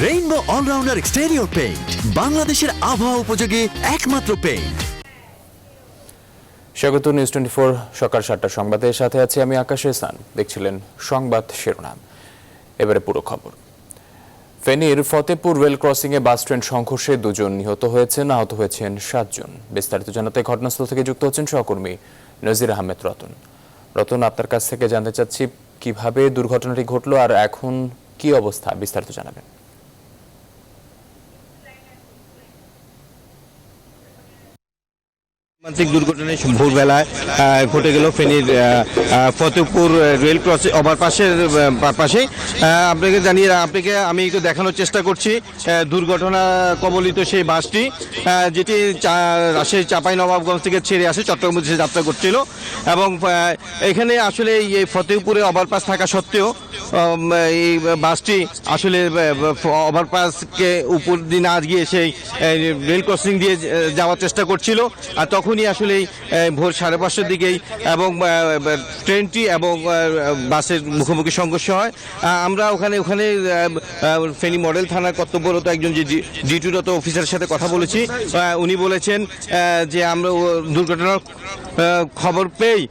Rainbow allrounder exterior paint, বাংলাদেশের আবহাওয়া উপযোগী একমাত্র পেইন্ট। স্বাগত নিউজ 24 সকাল 7টার সংবাদের সাথে আছি আমি আকাশ এহসান। দেখছিলেন সংবাদ শিরোনাম, এবারে পুরো খবর। ফেনীর ফতেপুর রেল ক্রসিং এ বাস ট্রেন সংঘর্ষে 2 জন নিহত হয়েছেন, আহত হয়েছেন 7 জন। বিস্তারিত জানাতে ঘটনাস্থল থেকে যুক্ত হচ্ছেন সহকর্মী নজির আহমেদ রতন। রতন, আপনার কাছ থেকে জানতে চাচ্ছি কিভাবে দুর্ঘটনাটি ঘটলো আর এখন কি অবস্থা, বিস্তারিত জানাবেন। মর্মান্তিক দুর্ঘটনায় ভোরবেলায় ঘটে গেল ফেনীর ফতেপুর রেল ক্রসিং ওভারপাসের পাশে। আপনাকে আমি একটু দেখানোর চেষ্টা করছি দুর্ঘটনা কবলিত সেই বাসটি, যেটি রাজশাহী চাঁপাইনবাবগঞ্জ থেকে ছেড়ে আসে চট্টগ্রাম উদ্দেশ্যে যাত্রা করছিল। এবং এখানে আসলে এই ফতেপুরে ওভারপাস থাকা সত্ত্বেও এই বাসটি আসলে ওভারপাসকে উপর দিয়ে না গিয়ে সেই রেল ক্রসিং দিয়ে যাওয়ার চেষ্টা করছিল। আর তখনই আসলে ভোর 5:30টার দিকেই এবং ট্রেনটি এবং বাসের মুখোমুখি সংঘর্ষ হয়। আমরা ওখানে ফেনী মডেল থানার কর্তব্যরত একজন যে ডিউটিরত অফিসারের সাথে কথা বলেছি। উনি বলেছেন যে আমরা দুর্ঘটনার খবর পেয়ে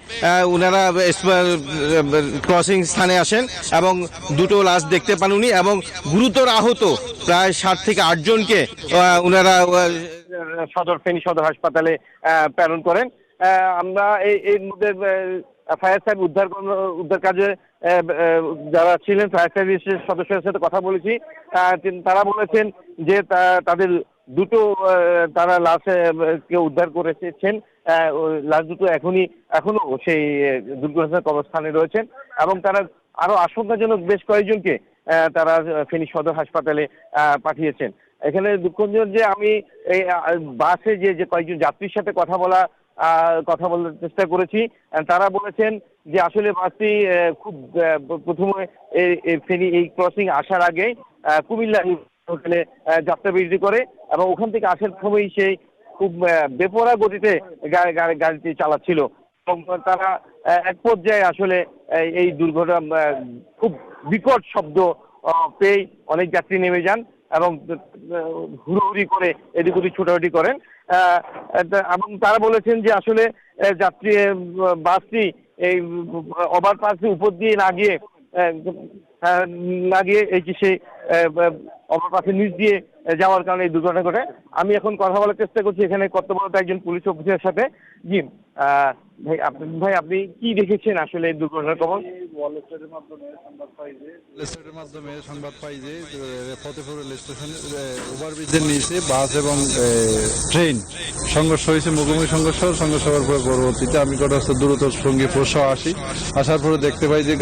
ওনারা ক্রসিং স্থানে আসেন এবং 2টো লাশ দেখতে পান উনি, এবং গুরুতর আহত প্রায় 7 থেকে 8 জনকে ওনারা ফেনী সদর হাসপাতালে প্রেরণ করেন। আমরা এর মধ্যে ফায়ার সার্ভিস উদ্ধার কাজে যারা ছিলেন ফায়ার সার্ভিসের সদস্যদের সাথে কথা বলেছি। তারা বলেছেন যে তাদের তারা লাশকে উদ্ধার করেছেন। লাশ দুটো এখনো সেই দুর্ঘটনার কবরস্থানে রয়েছেন এবং তারা আরো আশঙ্কাজনক বেশ কয়েকজনকে তারা ফেনী সদর হাসপাতালে পাঠিয়েছেন। এখানে দুঃখজনক যে আমি এই বাসে যে কয়েকজন যাত্রীর সাথে কথা বলার চেষ্টা করেছি। তারা বলেছেন যে আসলে বাসটি খুব প্রথমে ফেনী এই ক্রসিং আসার আগে কুমিল্লা হোটেলে যাত্রা বিরতি করে এবং ওখান থেকে আসার সময়ই সেই খুব বেপরোয়া গতিতে গাড়িটি চালাচ্ছিল এবং তারা এক পর্যায়ে আসলে এই দুর্ঘটনা খুব বিকট শব্দ পেয়ে অনেক যাত্রী নেমে যান এবং হুড়োহুড়ি করে এদিক ওদিক ছোটাছুটি করেন। এবং তারা বলেছেন যে আসলে বাসটি এই ওভারপাসের উপর দিয়ে না গিয়ে সেই ওভারপাসের নিচ দিয়ে যাওয়ার কারণে এই দুর্ঘটনা ঘটে। আমি এখন কথা বলার চেষ্টা করছি এখানে কর্তব্যরত একজন পুলিশ অফিসারের সাথে। জি ভাই, আপনি কি দেখেছেন আসলে এই দুর্ঘটনার খবর? ওয়ালেটের মাধ্যমে সংবাদ পাই যে ফতেপুর রেল স্টেশন ওভারব্রিজের নিচে বাস এবং ট্রেন সংঘর্ষ হয়েছে, মুখোমুখি সংঘর্ষ হওয়ার পর পরবর্তীতে আমি ঘটনাস্থল দ্রুত সঙ্গী ফোর্স আসার পরে দেখতে পাই যে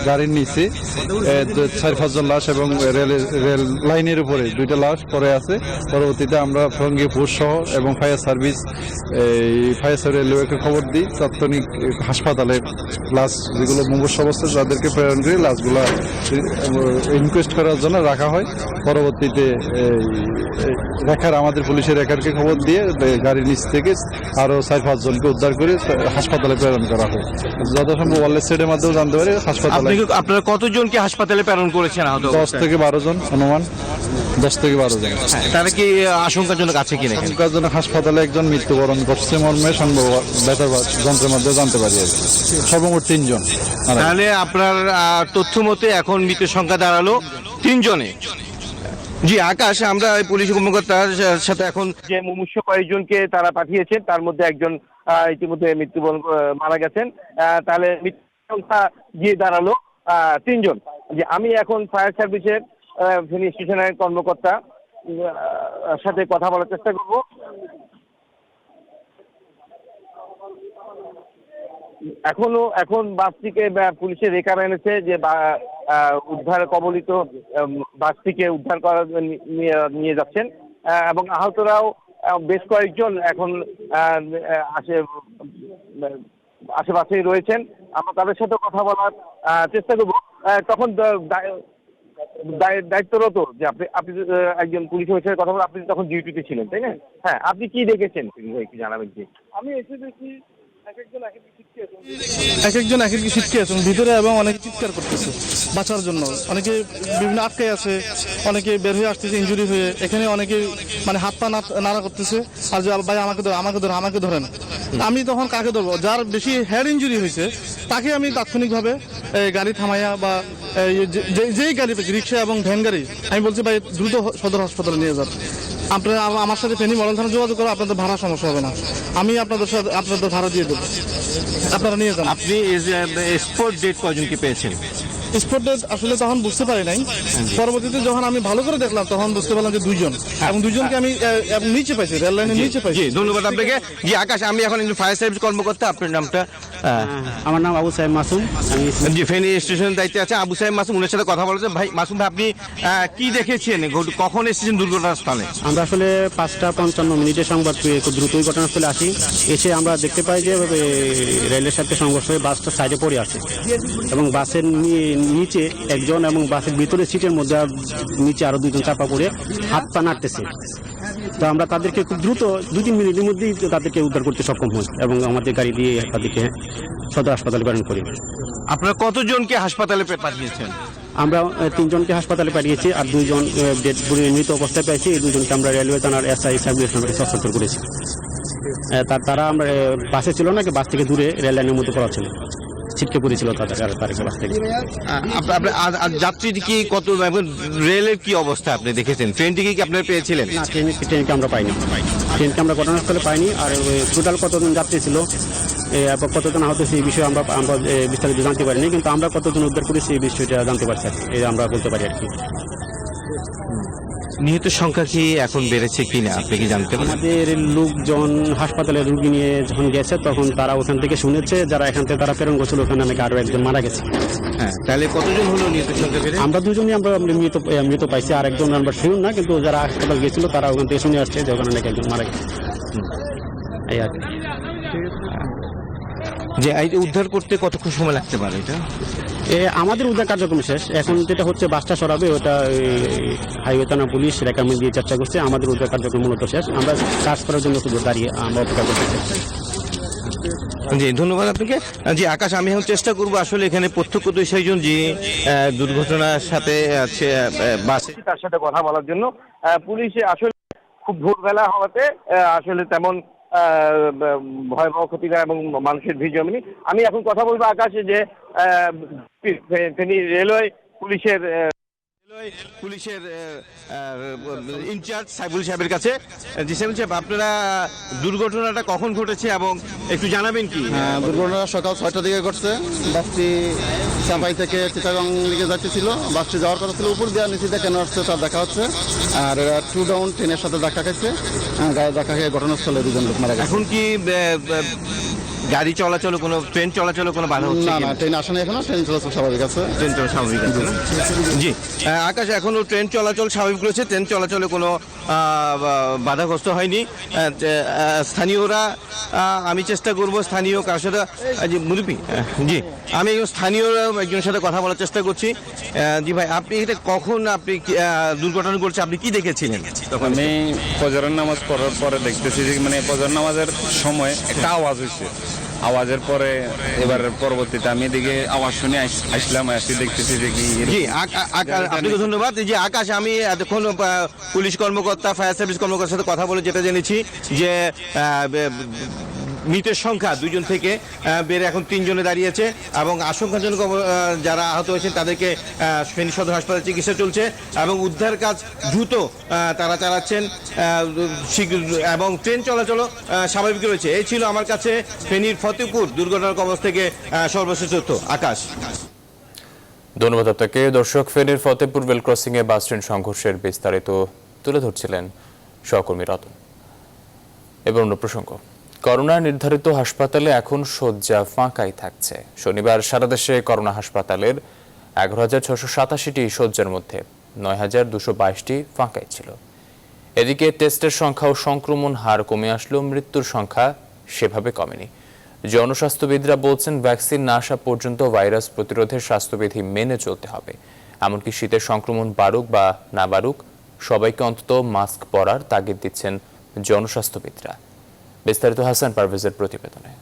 গাড়ির নিচে 4-5 জন লাশ এবং রেল লাইনের উপরে 2টা লাশ পড়ে আছে। পরবর্তীতে আমরা সঙ্গী ফোর্স সহ এবং ফায়ার সার্ভিস রেলওয়েকে খবর দিই। তাৎক্ষণিক হাসপাতালে লাশ যেগুলো মুমূর্ষ অবস্থায় তাদেরকে প্রেরণ করে লাশগুলো ইনকোয়েস্ট করার জন্য রাখা হয়। পরবর্তীতে আমাদের পুলিশের রেখারকে খবর দিয়ে গাড়ির নিচ থেকে আরো 4-5 জনকে উদ্ধার করে হাসপাতালে প্রেরণ করা হয়। যথাসম্ভব ওয়ালেট সাইডের মাধ্যমে জানতে পারি হাসপাতালে। আপনারা কতজনকে হাসপাতালে প্রেরণ করেছেন? 10 থেকে 12 জন, অনুমান 10 থেকে 12 জন। তারা কি আশঙ্কাজনক আছে কিনা? আশঙ্কাজনক হাসপাতালে একজন মৃত্যুবরণ করছে মর্মে সংবাদ বেতার যন্ত্রের মধ্যে জানতে পারি আর কি। সর্বমোট 3 জন। তাহলে আপনার তথ্য মতে এখন মৃতের সংখ্যা দাঁড়ালো 3 জনে। জি আকাশ, আমরা পুলিশ কর্মকর্তার সাথে এখন যে মুমূর্ষ কয়েকজনকে তারা পাঠিয়েছেন তার মধ্যে একজন ইতিমধ্যে মৃত্যুবরণ মারা গেছেন। তাহলে মৃত্যুর সংখ্যা গিয়ে দাঁড়ালো 3 জন। যে আমি এখন ফায়ার সার্ভিসের ফেনী স্টেশনের কর্মকর্তা সাথে কথা বলার চেষ্টা করব। এখন বাসটিকে পুলিশের রেকার এনেছে যে উদ্ধার কবলিত বাসটিকে উদ্ধার করার নিয়ে যাচ্ছেন এবং আহতরাও বেশ কয়েকজন এখন আশেপাশেই রয়েছেন। আমরা তাদের সাথে কথা বলার চেষ্টা করব। তখন দায়িত্বরত যে আপনি একজন পুলিশ অফিসারের কথা বলে আপনি তখন ডিউটিতে ছিলেন, তাই না? হ্যাঁ, আপনি কি দেখেছেন একটু জানাবেন? যে আমি এসে দেখি এক একজন এক এক ছিটকে আছে ভিতরে এবং অনেকে চিৎকার করতেছে বাঁচার জন্য, অনেকে বিভিন্ন আটকে আছে, অনেকে বের হয়ে আসতেছে ইনজুরি হয়ে, এখানে অনেকে মানে হাত পা নাড়া করতেছে আর যে ভাই আমাকে ধরেন। আমি তখন কাকে ধরবো? যার বেশি হেড ইনজুরি হয়েছে তাকে আমি তাৎক্ষণিকভাবে গাড়ি থামাইয়া বা যেই গাড়ি রিক্সা এবং ভ্যান গাড়ি আমি বলছি ভাই দ্রুত সদর হাসপাতালে নিয়ে যান। আপনারা আমার সাথে ফেনী মডেল থানা যোগাযোগ করে আপনাদের ভাড়া সমস্যা হবে না, আমি আপনাদের ভাড়া দিয়ে দেবো, আপনারা নিয়ে যান। আপনি স্পট ডেট কয়জনকে পেয়েছেন? স্পট ডেট আসলে তখন বুঝতে পারি নাই, পরবর্তীতে যখন আমি ভালো করে দেখলাম তখন বুঝতে পারলাম যে 2 জন, এবং 2 জনকে আমি নিচে পাইছি, রেল লাইনের নিচে পাইছি। ধন্যবাদ আপনাকে। জি আকাশ, আমি এখন ফায়ার সার্ভিস কর্মকর্তা, আপনার নামটা? আমার নাম আবু সাহেব মাসুম, আমি জি ফেনী স্টেশন দায়িত্বে আছে আবু সাহেব মাসুম, উনার সাথে কথা বলেছে। ভাই মাসুম ভাই, আপনি কি দেখেছেন, কখন এসেছেন দুর্ঘটনাস্থলে? আমরা আসলে 5:55 সংবাদ পেয়ে খুব দ্রুতই ঘটনাস্থলে আসি। এসে আমরা দেখতে পাই যে রেলের সাথে সংঘর্ষ হয়ে বাসটা সাইডে পড়ে আছে এবং বাসের নিচে একজন এবং বাসের ভিতরে সিটের মধ্যে নিচে আরো 2 জন চাপা পড়ে হাত পা নাড়তেছে। তো আমরা তাদেরকে খুব দ্রুত 2-3 মিনিটের মধ্যেই তাদেরকে উদ্ধার করতে সক্ষম হই এবং আমাদের গাড়ি দিয়ে তাদেরকে সদর হাসপাতালে প্রেরণ করি। আপনারা কতজনকে হাসপাতালে পাঠিয়েছেন? আমরা 3 জনকে হাসপাতালে পাঠিয়েছি আর 2 জন মৃত অবস্থায় পেয়েছি। এই 2 জনকে আমরা রেলওয়ে থানার SI সার্ভিস হস্তান্তর করেছি। তারা আমরা বাসে ছিল না, বাস থেকে দূরে রেল লাইনের মধ্যে পড়া ছিল, ছিটকে পড়েছিল তাদের বাস থেকে। যাত্রী কি কত, রেলের কি অবস্থা আপনি দেখেছেন? ট্রেনটিকে কি আপনারা পেয়েছিলেন? না, ট্রেনকে আমরা পাইনি, ট্রেনকে আমরা ঘটনাস্থলে পাইনি। আর টোটাল কতজন যাত্রী ছিল কতজন আহত সেই বিষয়ে আমরা বিস্তারিত জানতে পারিনি, কিন্তু আমরা কতজন উদ্ধার করেছি এই বিষয়টা জানতে পারছি, আমরা বলতে পারি আর কি। নিহত সংখ্যা কি এখন বেড়েছে কিনা আপনি কি জানতে পারেন? আমাদের লোকজন হাসপাতালে রুগী নিয়ে যখন গেছে তখন তারা ওখান থেকে শুনেছে, যারা এখান থেকে তারা প্রেরণ করছিল ওখানে নাকি আরো একজন মারা গেছে। হ্যাঁ, তাহলে কতজন হলো নিহত সংখ্যা বেড়ে? আমরা 2 জনই আমরা মৃত পাইছি, আর একজন আমরা শিওর না, কিন্তু যারা হাসপাতাল গেছিল তারা ওখান থেকে শুনে আসছে যে ওখানে নাকি একজন মারা গেছে। এই আর কি। যে এই উদ্ধার করতে কতক্ষণ সময় লাগতে পারে এটা? আমাদের উদ্ধার কার্যক্রম শেষ, এখন যেটা হচ্ছে বাসটা সরাবে, ওটা হাইওয়ে থানা পুলিশ রেকমেন্ড দিয়ে চেষ্টা করছে। আমাদের উদ্ধার কার্যক্রম মূলত শেষ, আমরা সার্চ করার জন্য শুধু দাঁড়িয়ে আমরা অপেক্ষা করতেছি। জি ধন্যবাদ আপনাকে। জি আকাশ, আমি এখন চেষ্টা করবো আসলে এখানে প্রত্যক্ষদর্শীজন যে দুর্ঘটনার সাথে আছে বাসে, তার সাথে কথা বলার জন্য। পুলিশ আসলে খুব ভোরবেলা হওয়াতে আসলে তেমন ভয়াবহ ক্ষতিকর এবং মানুষের ভিড় জমেনি। আমি এখন কথা বলবো আকাশে যে ফেনী রেলওয়ে পুলিশের ইনচার্জ সাইবুল সাহেবের কাছে। জি সাইবুল সাহেব, আপনারা দুর্ঘটনাটা কখন ঘটেছে এবং একটু জানাবেন কি? দুর্ঘটনা সকাল 6টার দিকে ঘটছে। বাসটি চাপাই থেকে চিটাগাং দিকে যাচ্ছিল। বাসটি যাওয়ার কথা ছিল উপর দিয়ে, নিচে দিয়ে কেন আসছে তার দেখা হচ্ছে। আর 2 ডাউন ট্রেনের সাথে ধাক্কা খাইছে, গায়ে ধাক্কা খেয়ে ঘটনাস্থলে 2 জন লোক মারা গেছে। এখন কি গাড়ি চলাচল কোনো ট্রেন চলাচল কোনো বাধা হচ্ছে? না, ট্রেন আসে না এখনো, ট্রেন চলাচল স্বাভাবিক আছে। ট্রেন চলাচল স্বাভাবিক আছে। জি আকাশ, এখনো ট্রেন চলাচল স্বাভাবিক রয়েছে, ট্রেন চলাচলে কোনো বাধাগ্রস্ত হয়নি। স্থানীয়রা, আমি চেষ্টা করব স্থানীয় কার সাথে, মুরব্বী, জি আমি স্থানীয় একজনের সাথে কথা বলার চেষ্টা করছি। জি ভাই, আপনি এটা কখন আপনি দুর্ঘটনা করছে, আপনি কি দেখেছিলেন? আমি ফজরের নামাজ পড়ার পরে দেখতেছি যে মানে ফজর নামাজের সময় একটা আওয়াজ হয়েছে, আওয়াজের পরে এবার পরবর্তীতে আমি এদিকে আওয়াজ শুনে আসলাম, আসি দেখতেছি যে কি। জি আপনাকে ধন্যবাদ। যে আকাশ, আমি এতক্ষণ পুলিশ কর্মকর্তা, ফায়ার সার্ভিস কর্মকর্তার সাথে কথা বলে যেটা জেনেছি যে মৃতের সংখ্যা 2 জন থেকে বেড়ে এখন 3 জনে দাঁড়িয়েছে এবং আশঙ্কাজনক যারা আহত হয়েছেন তাদেরকে ফেনী সদর হাসপাতালে চিকিৎসা চলছে এবং উদ্ধার কাজ দ্রুত তারা চালাচ্ছেন এবং ট্রেন চলাচল স্বাভাবিক রয়েছে। এই ছিল আমার কাছে ফেনীর ফতেপুর দুর্ঘটনার কবল থেকে সর্বশেষ তথ্য। আকাশ, ধন্যবাদ আপনাকে। দর্শক, ফেনীর ফতেপুর রেল ক্রসিং এ বাস ট্রেন সংঘর্ষের বিস্তারিত তুলে ধরছিলেন সহকর্মী রতন। এবার অন্য প্রসঙ্গ, করোনা নির্ধারিত হাসপাতালে এখন শয্যা ফাঁকাই থাকছে। শনিবার সারা দেশে করোনা হাসপাতালের 11,687টি শয্যার মধ্যে 9,222টি ফাঁকাই ছিল। এদিকে টেস্টের সংখ্যা ও সংক্রমণ হার কমে আসলেও মৃত্যুর সংখ্যা সেভাবে কমেনি। জনস্বাস্থ্যবিদরা বলছেন, ভ্যাকসিন না আসা পর্যন্ত ভাইরাস প্রতিরোধের স্বাস্থ্যবিধি মেনে চলতে হবে। এমনকি শীতের সংক্রমণ বাড়ুক বা না বাড়ুক, সবাইকে অন্তত মাস্ক পরার তাগিদ দিচ্ছেন জনস্বাস্থ্যবিদরা। বিস্তারিত হাসান পারভেজের প্রতিবেদনে।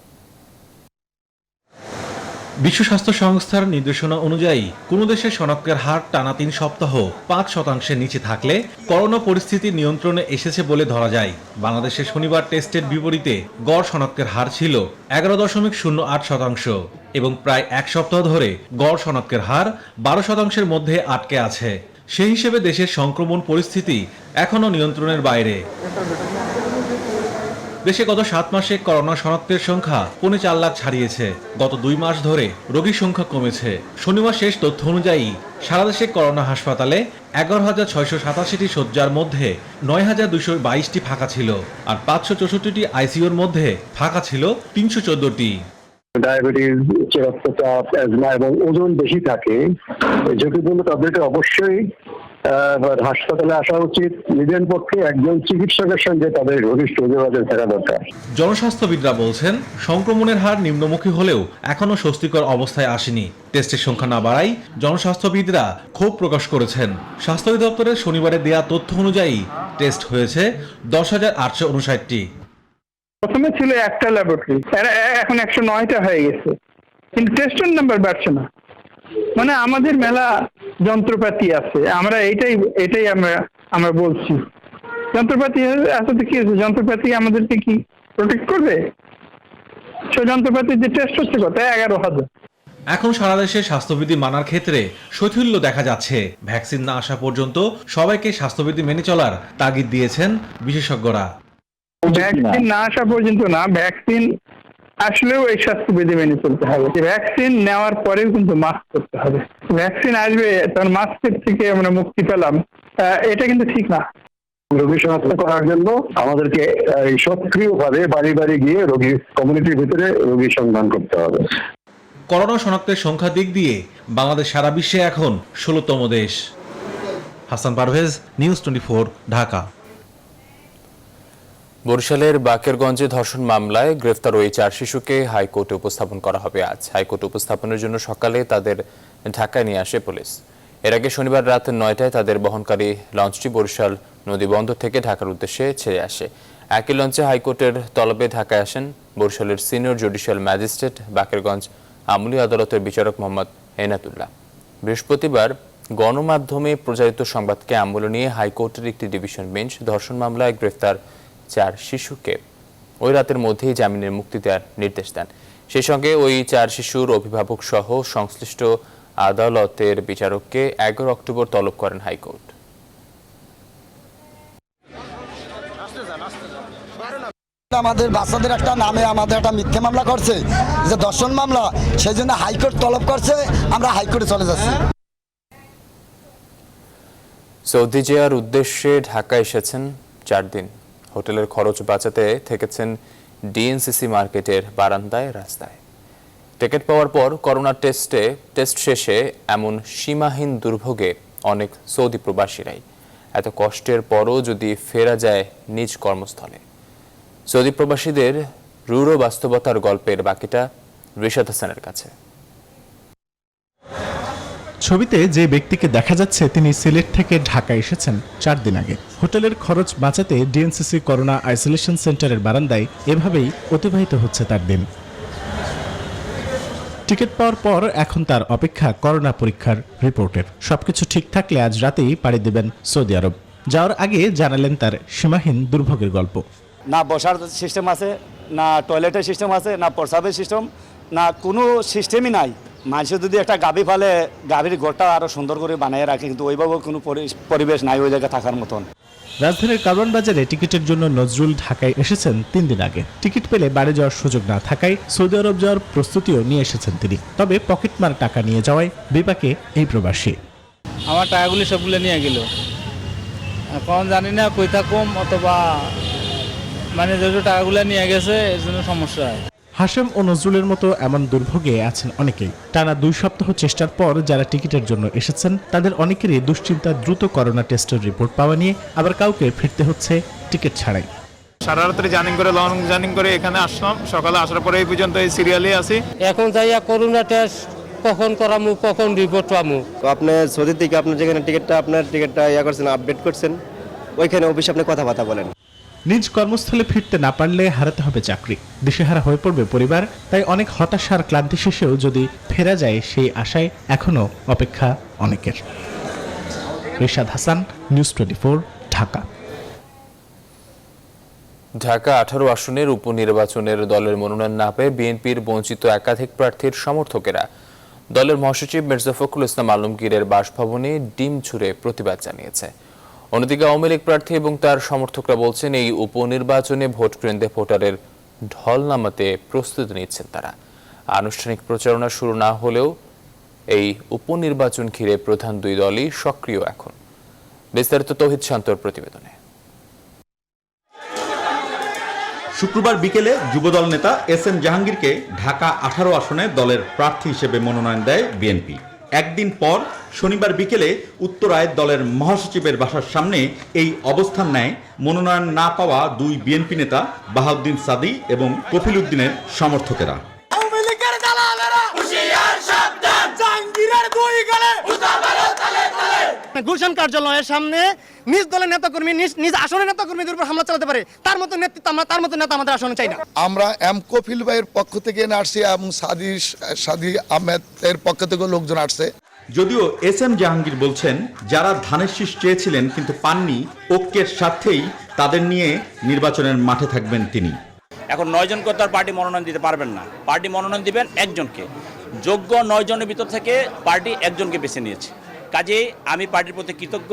বিশ্ব স্বাস্থ্য সংস্থার নির্দেশনা অনুযায়ী কোনো দেশের শনাক্তের হার টানা ৩ সপ্তাহ ৫% নিচে থাকলে করোনা পরিস্থিতি নিয়ন্ত্রণে এসেছে বলে ধরা যায়। বাংলাদেশে শনিবার টেস্টের বিপরীতে গড় শনাক্তের হার ছিল ১১.০৮% এবং প্রায় এক সপ্তাহ ধরে গড় শনাক্তের হার ১২%-এর মধ্যে আটকে আছে। সেই হিসেবে দেশের সংক্রমণ পরিস্থিতি এখনও নিয়ন্ত্রণের বাইরে। দেশে গত ৭ মাসে করোনা শনাক্তের সংখ্যা ৪.৫ লাখ ছাড়িয়েছে। গত ২ মাস ধরে রোগীর সংখ্যা কমেছে। শনিবার শেষ তথ্য অনুযায়ী সারা দেশে করোনা হাসপাতালে ১১,৬৮৭টি শয্যার মধ্যে ৯,২২২টি ফাঁকা ছিল, আর ৫৬৪টি আইসিইউর মধ্যে ফাঁকা ছিল ৩১৪টি। ডায়াবেটিস, উচ্চ রক্তচাপ, অ্যাজমা এবং ওজন বেশি থাকে, ঝুঁকিপূর্ণ তাদেরকে অবশ্যই হাসপাতালে আসা উচিত। নিজের পক্ষে একজন চিকিৎসকের সঙ্গে তাদের ঘনিষ্ঠ যোগাযোগ থাকা দরকার। জনস্বাস্থ্যবিদরা বলছেন, সংক্রমণের হার নিম্নমুখী হলেও এখনও স্বস্তিকর অবস্থায় আসেনি। টেস্টের সংখ্যা না বাড়াই জনস্বাস্থ্যবিদরা ক্ষোভ প্রকাশ করেছেন। স্বাস্থ্য অধিদপ্তরের শনিবারে দেয়া তথ্য অনুযায়ী টেস্ট হয়েছে ১০,৮৫৯টি। প্রথমে ছিল একটা ল্যাবরেটরি, এখন ১০৯টা হয়ে গেছে, কিন্তু টেস্টের নাম্বার বাড়ছে না। মানে আমাদের মেলা যন্ত্রপাতি আছে, আমরা এটাই আমরা বলছি। যন্ত্রপাতি আসলে কি হচ্ছে, যন্ত্রপাতি আমাদেরকে কি প্রোটেক্ট করবে? সেই যন্ত্রপাতির যে টেস্ট হচ্ছে কত, ১১,০০০। এখন সারা দেশে স্বাস্থ্যবিধি মানার ক্ষেত্রে শৈথিল্য দেখা যাচ্ছে। ভ্যাকসিন না আসা পর্যন্ত সবাইকে স্বাস্থ্যবিধি মেনে চলার তাগিদ দিয়েছেন বিশেষজ্ঞরা। ভ্যাকসিন না আসা পর্যন্ত না, ভ্যাকসিন আসলেও এই স্বাস্থ্যবিধি মেনে চলতে হবে। ভ্যাকসিন নেওয়ার পরেও কিন্তু মাস্ক করতে হবে। ভ্যাকসিন আসবে তখন মাস্কের থেকে আমরা মুক্তি পেলাম, এটা কিন্তু ঠিক না। রোগী শনাক্ত করার জন্য আমাদেরকে সক্রিয়ভাবে বাড়ি বাড়ি গিয়ে রোগীর কমিউনিটির ভিতরে রোগী সন্ধান করতে হবে। করোনা শনাক্তের সংখ্যা দিক দিয়ে বাংলাদেশ সারা বিশ্বে এখন ১৬তম দেশ। হাসান পারভেজ, নিউজ 24, ঢাকা। বরিশালের বাকেরগঞ্জে ধর্ষণ মামলায় গ্রেফতার ওই 4 শিশুকে হাইকোর্টে উপস্থাপন করা হবে আজ। হাইকোর্টে উপস্থাপনের জন্য সকালে তাদের ঢাকায় নিয়ে আসে পুলিশ। এর আগে শনিবার রাত 9টায় তাদের বহনকারী লঞ্চটি বরিশাল নদীবন্দর থেকে ঢাকার উদ্দেশ্যে ছেড়ে আসে। একই লঞ্চে হাইকোর্টের তলবে ঢাকায় আসেন বরিশালের সিনিয়র জুডিশিয়াল ম্যাজিস্ট্রেট বাকেরগঞ্জ আমলি আদালতের বিচারক মোহাম্মদ এনায়েতুল্লাহ। বৃহস্পতিবার গণমাধ্যমে প্রচারিত সংবাদকে আমলে নিয়ে হাইকোর্টের একটি ডিভিশন বেঞ্চ ধর্ষণ মামলায় গ্রেফতার 4 শিশুকে ওই রাতের মধ্যেই জামিনের মুক্তি দেওয়ার নির্দেশ দেন। সেই সঙ্গে ওই 4 শিশুর অভিভাবক সহ সংশ্লিষ্ট আদালতের বিচারককে 11 অক্টোবর তলব করেন হাইকোর্ট। আমাদের বাচ্চাদের একটা নামে আমাদের একটা মিথ্যে মামলা করছে, যে ধর্ষণ মামলা, সেই জন্য হাইকোর্ট তলব করছে, আমরা হাইকোর্টে চলে যাচ্ছি। সৌদি যাওয়ার উদ্দেশ্যে ঢাকা এসেছেন 4 দিন। হোটেলের খরচ বাঁচাতে থেকেছেন ডিএনসিসি মার্কেটের বারান্দায় রাস্তায়। টিকিট পাওয়ার পর করোনা টেস্ট শেষে এমন সীমাহীন দুর্ভোগে অনেক সৌদি প্রবাসীরাই। এত কষ্টের পরও যদি ফেরা যায় নিজ কর্মস্থলে। সৌদি প্রবাসীদের রূঢ় বাস্তবতার গল্পের বাকিটা রিশাদ হাসানের কাছে। ছবিতে যে ব্যক্তিকে দেখা যাচ্ছে তিনি সিলেট থেকে ঢাকা এসেছেন 4 দিন আগে। হোটেলের খরচ বাঁচাতে ডিএনসিসি করোনা আইসোলেশন সেন্টারের বারান্দায় এভাবেই অতিবাহিত হচ্ছে তার দিন। টিকিট পাওয়ার পর এখন তার অপেক্ষা করোনা পরীক্ষার রিপোর্টের। সবকিছু ঠিক থাকলে আজ রাতেই পাড়ি দেবেন সৌদি আরব। যাওয়ার আগে জানালেন তার সীমাহীন দুর্ভোগের গল্প। না বসার সিস্টেম আছে, না টয়লেটের সিস্টেম আছে, না প্রসাবের সিস্টেম, না কোনো সিস্টেমই নাই। মানুষের যদি একটা গাভী ফালে, গাভীর ঘরটা আরো সুন্দর করে বানিয়ে রাখে, কিন্তু ওইভাবে কোনো পরিবেশ নাই ওই জায়গায় থাকার মতন। রাজধানীর কারওয়ান বাজারে টিকিটের জন্য নজরুল ঢাকায় এসেছেন 3 দিন আগে। টিকিট পেলে বাড়ি যাওয়ার সুযোগ না থাকায় সৌদি আরব যাওয়ার প্রস্তুতিও নিয়ে এসেছেন তিনি। তবে পকেটমার টাকা নিয়ে যাওয়ায় বিপাকে এই প্রবাসী। আমার টাকাগুলি সবগুলো নিয়ে গেল, এখন জানি না কই থাকুম, অথবা মানে যে টাকাগুলো নিয়ে গেছে এর জন্য সমস্যা হয়। হাশেম ও নজরুলের মতো এমন দুর্ভোগে আছেন অনেকেই। টানা 2 সপ্তাহ চেষ্টার পর যারা টিকিটের জন্য এসেছেন তাদের অনেকেরই দুশ্চিন্তা দ্রুত করোনা টেস্টের রিপোর্ট পাওয়া নিয়ে, আবার কাউকে ফিরতে হচ্ছে টিকিট ছাড়াই। সারা রাত্রে জার্নি করে লং জার্নি করে এখানে আসলাম, সকালে আসার পরে এই পর্যন্ত এই সিরিয়ালে আছি। এখন যাইয়া করোনা টেস্ট কখন করামু, কখন রিপোর্ট পামু। তো আপনি সৌদি থেকে আপনার যেখানে টিকিটটা ইয়া করছেন, আপডেট করছেন, ওইখানে অফিসে আপনি কথাবার্তা বলেন। নিজ কর্মস্থলে ফিরতে না পারলে হারাতে হবে চাকরি, দিশেহারা হয়ে পড়বে পরিবার। তাই অনেক হতাশার ক্লান্তি শেষেও যদি ফেরা যায় সেই আশায় এখনো অপেক্ষা অনেকের। রিশাদ হাসান, নিউজ 24, ঢাকা। ঢাকা 18 আসনের উপনির্বাচনের দলের মনোনয়ন না পেয়ে বিএনপির বঞ্চিত একাধিক প্রার্থীর সমর্থকেরা দলের মহাসচিব মির্জা ফখরুল ইসলাম আলমগীরের বাসভবনে ডিম ছুঁড়ে প্রতিবাদ জানিয়েছে। অন্যদিকে আওয়ামী লীগ প্রার্থী এবং তার সমর্থকরা বলছেন, এই উপনির্বাচনে ভোট কেন্দ্রে ভোটারের ঢল নামাতে প্রস্তুতি নিচ্ছেন তারা। আনুষ্ঠানিক প্রচারণা শুরু না হলেও এই উপনির্বাচন ঘিরে প্রধান দুই দলই সক্রিয় এখন। বিস্তারিত তৌহিদ শান্তর প্রতিবেদনে। শুক্রবার বিকেলে যুবদল নেতা এস.এম. জাহাঙ্গীরকে ঢাকা 18 আসনে দলের প্রার্থী হিসেবে মনোনয়ন দেয় বিএনপি। একদিন পর শনিবার বিকেলে উত্তরায় দলের মহাসচিবের বাসার সামনে এই অবস্থান নেয় মনোনয়ন না পাওয়া দুই বিএনপি নেতা বাহাউদ্দিন সাদি এবং কফিল উদ্দিনের সমর্থকেরা। গুলশান কার্যালয়ের সামনে নিজ দলের নেতাকর্মী নিজ আসনের নেতাকর্মীদের উপর হামলা চালাতে পারে, তার মতো নেতৃত্ব তার মতো নেতা আমাদের আসনে চাই না। আমরা এম কফিল ভাইয়ের পক্ষ থেকে আসছি এবং সাদি আহমেদের পক্ষ থেকে লোকজন আসছে। যদিও এস.এম. জাহাঙ্গীর বলছেন, যারা ধানের শীষ চেয়েছিলেন কিন্তু পাননি, ঐক্যের স্বার্থেই তাদের নিয়ে নির্বাচনের মাঠে থাকবেন তিনি। এখন 9 জনকে তার পার্টি মনোনয়ন দিতে পারবেন না, পার্টি মনোনয়ন দিবেন একজনকে। যোগ্য 9 জনের ভিতর থেকে পার্টি একজনকে বেছে নিয়েছে। কাজেই আমি পার্টির প্রতি কৃতজ্ঞ